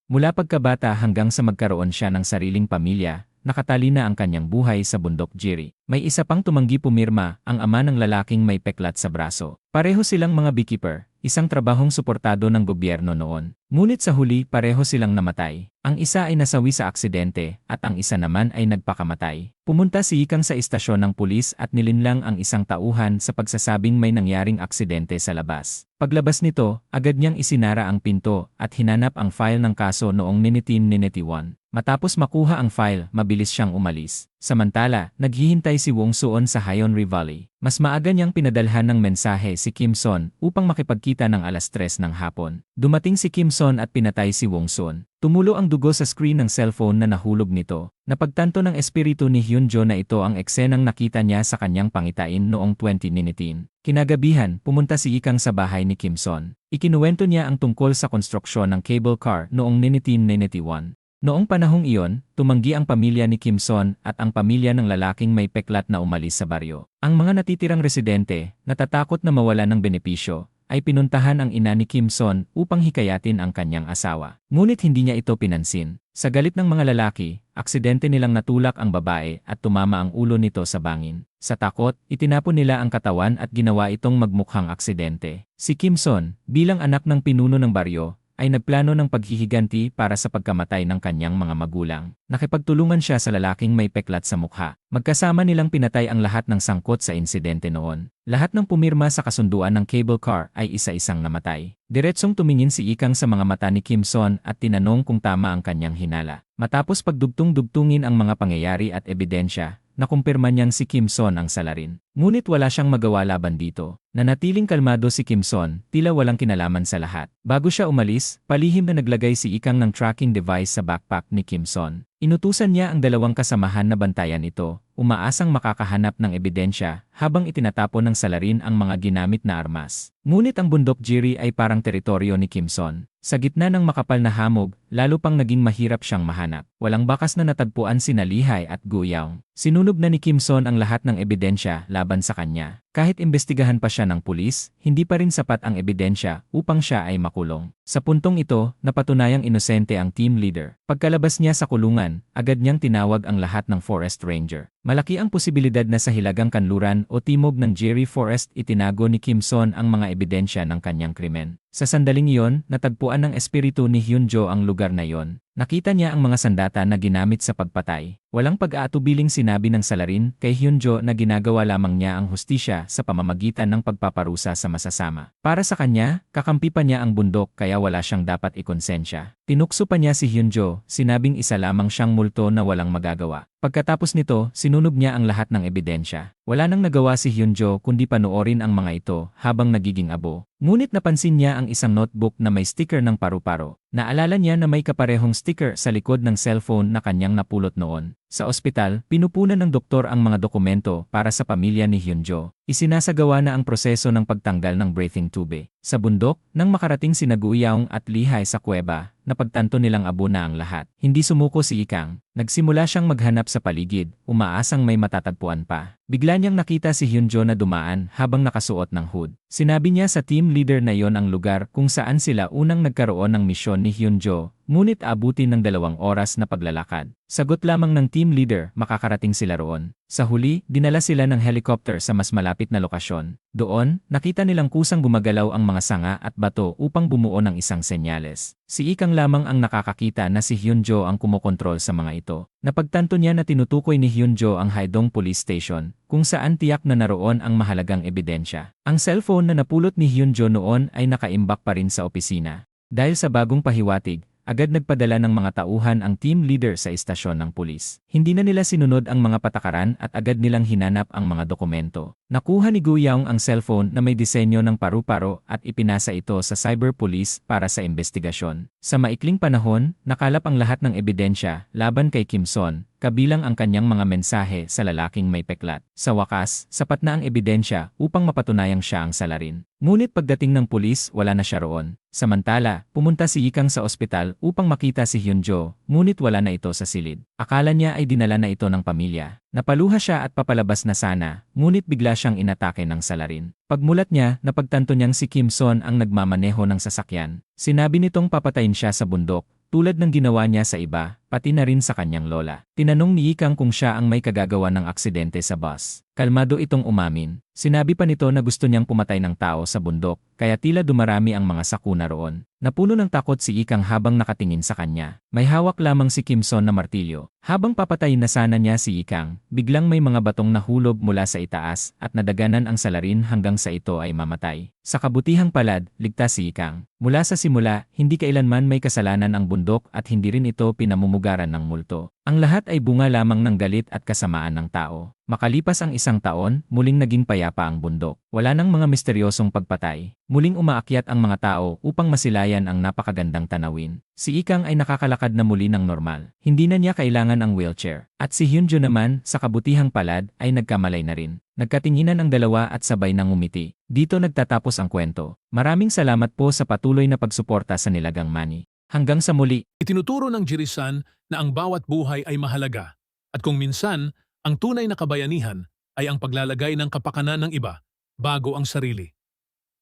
Mula pagkabata hanggang sa magkaroon siya ng sariling pamilya, nakatali na ang kanyang buhay sa bundok Jiri. May isa pang tumanggi pumirma, ang ama ng lalaking may peklat sa braso. Pareho silang mga beekeeper, isang trabahong suportado ng gobyerno noon. Ngunit sa huli, pareho silang namatay. Ang isa ay nasawi sa aksidente, at ang isa naman ay nagpakamatay. Pumunta si Yikang sa istasyon ng pulis at nilinlang ang isang tauhan sa pagsasabing may nangyaring aksidente sa labas. Paglabas nito, agad niyang isinara ang pinto at hinanap ang file ng kaso noong 1991. Matapos makuha ang file, mabilis siyang umalis. Samantala, naghihintay si Wong-soon sa Hyonri Valley. Mas maaga niyang pinadalhan ng mensahe si Kim-son upang makipagkita ng 3:00 ng hapon. Dumating si Kim-son at pinatay si Wong-soon. Tumulo ang dugo sa screen ng cellphone na nahulog nito. Napagtanto ng espiritu ni Hyunjo na ito ang eksenang nakita niya sa kanyang pangitain noong 2019. Kinagabihan, pumunta si Yikang sa bahay ni Kim-son. Ikinuwento niya ang tungkol sa konstruksyon ng cable car noong 1991. Noong panahong iyon, tumanggi ang pamilya ni Kim-son at ang pamilya ng lalaking may peklat na umalis sa baryo. Ang mga natitirang residente, natatakot na mawala ng benepisyo, ay pinuntahan ang ina ni Kim-son upang hikayatin ang kanyang asawa. Ngunit hindi niya ito pinansin. Sa galit ng mga lalaki, aksidente nilang natulak ang babae at tumama ang ulo nito sa bangin. Sa takot, itinapon nila ang katawan at ginawa itong magmukhang aksidente. Si Kim-son, bilang anak ng pinuno ng baryo, ay nagplano ng paghihiganti para sa pagkamatay ng kanyang mga magulang. Nakipagtulungan siya sa lalaking may peklat sa mukha. Magkasama nilang pinatay ang lahat ng sangkot sa insidente noon. Lahat ng pumirma sa kasunduan ng cable car ay isa-isang namatay. Diretsong tumingin si Yikang sa mga mata ni Kim-son at tinanong kung tama ang kanyang hinala. Matapos pagdugtong-dugtungin ang mga pangyayari at ebidensya, nakumpirma niyang si Kim-son ang salarin. Ngunit wala siyang magawa laban dito. Nanatiling kalmado si Kim Son, tila walang kinalaman sa lahat. Bago siya umalis, palihim na naglagay si Ikang ng tracking device sa backpack ni Kim Son. Inutusan niya ang dalawang kasamahan na bantayan ito, umaasang makakahanap ng ebidensya habang itinatapon ng salarin ang mga ginamit na armas. Ngunit ang bundok Jiri ay parang teritoryo ni Kim Son. Sa gitna ng makapal na hamog, lalo pang naging mahirap siyang mahanap. Walang bakas na natagpuan sina Lihay at Guyaw. Sinunog na ni Kim Son ang lahat ng ebidensya laban sa kanya. Kahit imbestigahan pa siya ng pulis, hindi pa rin sapat ang ebidensya upang siya ay makulong. Sa puntong ito, napatunayang inosente ang team leader. Pagkalabas niya sa kulungan, agad niyang tinawag ang lahat ng forest ranger. Malaki ang posibilidad na sa hilagang kanluran o timog ng Jiri Forest itinago ni Kim Son ang mga ebidensya ng kanyang krimen. Sa sandaling iyon, natagpuan ng espiritu ni Hyunjo ang lugar na iyon. Nakita niya ang mga sandata na ginamit sa pagpatay. Walang pag-aatubiling sinabi ng salarin kay Hyunjo na ginagawa lamang niya ang hustisya sa pamamagitan ng pagpaparusa sa masasama. Para sa kanya, kakampi pa niya ang bundok kaya wala siyang dapat ikonsensya. Tinukso pa niya si Hyunjo, sinabing isa lamang siyang multo na walang magagawa. Pagkatapos nito, sinunog niya ang lahat ng ebidensya. Wala nang nagawa si Hyunjo kundi panoorin ang mga ito habang nagiging abo. Ngunit napansin niya ang isang notebook na may sticker ng paru-paro. Naalala niya na may kaparehong sticker sa likod ng cellphone na kanyang napulot noon. Sa ospital, pinupunan ng doktor ang mga dokumento para sa pamilya ni Hyunjo. Isinasagawa na ang proseso ng pagtanggal ng breathing tube. Sa bundok, nang makarating sina Guyaw at Lihay sa kuweba, napagtanto nilang abo na ang lahat. Hindi sumuko si Ikang. Nagsimula siyang maghanap sa paligid, umaasang may matatagpuan pa. Bigla niyang nakita si Hyunjo na dumaan habang nakasuot ng hood. Sinabi niya sa team leader na yon ang lugar kung saan sila unang nagkaroon ng misyon ni Hyunjo, ngunit abutin ng 2 oras na paglalakad. Sagot lamang ng team leader, makakarating sila roon. Sa huli, dinala sila ng helicopter sa mas malapit na lokasyon. Doon, nakita nilang kusang gumagalaw ang mga sanga at bato upang bumuo ng isang senyales. Si Ikang lamang ang nakakakita na si Hyunjo ang kumokontrol sa mga ito. Napagtanto niya na tinutukoy ni Hyunjo ang Haedong Police Station, kung saan tiyak na naroon ang mahalagang ebidensya. Ang cellphone na napulot ni Hyunjo noon ay nakaimbak pa rin sa opisina. Dahil sa bagong pahiwatig, agad nagpadala ng mga tauhan ang team leader sa istasyon ng pulis. Hindi na nila sinunod ang mga patakaran at agad nilang hinanap ang mga dokumento. Nakuha ni Guyaw ang cellphone na may disenyo ng paru-paro at ipinasa ito sa cyber police para sa investigasyon. Sa maikling panahon, nakalap ang lahat ng ebidensya laban kay Kim Son, kabilang ang kanyang mga mensahe sa lalaking may peklat. Sa wakas, sapat na ang ebidensya upang mapatunayang siya ang salarin. Ngunit pagdating ng pulis, wala na siya roon. Samantala, pumunta si Ikang sa ospital upang makita si Hyunjo, ngunit wala na ito sa silid. Akala niya ay dinala na ito ng pamilya. Napaluha siya at papalabas na sana, ngunit bigla siyang inatake ng salarin. Pagmulat niya, napagtanto niyang si Kim Son ang nagmamaneho ng sasakyan. Sinabi nitong papatayin siya sa bundok, tulad ng ginawa niya sa iba, pati na rin sa kanyang lola. Tinanong ni Ikang kung siya ang may kagagawa ng aksidente sa bus. Kalmado itong umamin. Sinabi pa nito na gusto niyang pumatay ng tao sa bundok, kaya tila dumarami ang mga sakuna roon. Napuno ng takot si Ikang habang nakatingin sa kanya. May hawak lamang si Kim Son na martilyo. Habang papatayin na sana niya si Ikang, biglang may mga batong nahulog mula sa itaas at nadaganan ang salarin hanggang sa ito ay mamatay. Sa kabutihang palad, ligtas si Ikang. Mula sa simula, hindi kailanman may kasalanan ang bundok at hindi rin ito pinamumugaran ng multo. Ang lahat ay bunga lamang ng galit at kasamaan ng tao. Makalipas ang 1 taon, muling naging payapa ang bundok. Wala nang mga misteryosong pagpatay. Muling umaakyat ang mga tao upang masilayan ang napakagandang tanawin. Si Ikang ay nakakalakad na muli ng normal. Hindi na niya kailangan ang wheelchair. At si Hyunjo naman, sa kabutihang palad, ay nagkamalay na rin. Nagkatinginan ang dalawa at sabay nang ngumiti. Dito nagtatapos ang kwento. Maraming salamat po sa patuloy na pagsuporta sa Nilagang Money. Hanggang sa muli. Itinuturo ng Jirisan na ang bawat buhay ay mahalaga at kung minsan, ang tunay na kabayanihan ay ang paglalagay ng kapakanan ng iba bago ang sarili.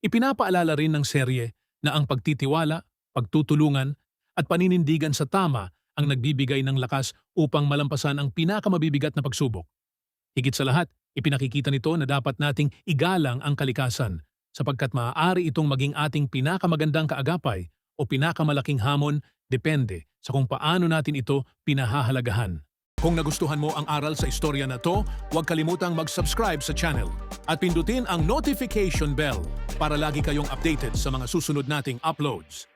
Ipinapaalala rin ng serye na ang pagtitiwala, pagtutulungan at paninindigan sa tama ang nagbibigay ng lakas upang malampasan ang pinakamabibigat na pagsubok. Higit sa lahat, ipinakikita nito na dapat nating igalang ang kalikasan sapagkat maaari itong maging ating pinakamagandang kaagapay o pinakamalaking hamon depende sa kung paano natin ito pinahahalagahan. Kung nagustuhan mo ang aral sa istorya na to, huwag kalimutang mag-subscribe sa channel at pindutin ang notification bell para lagi kayong updated sa mga susunod nating uploads.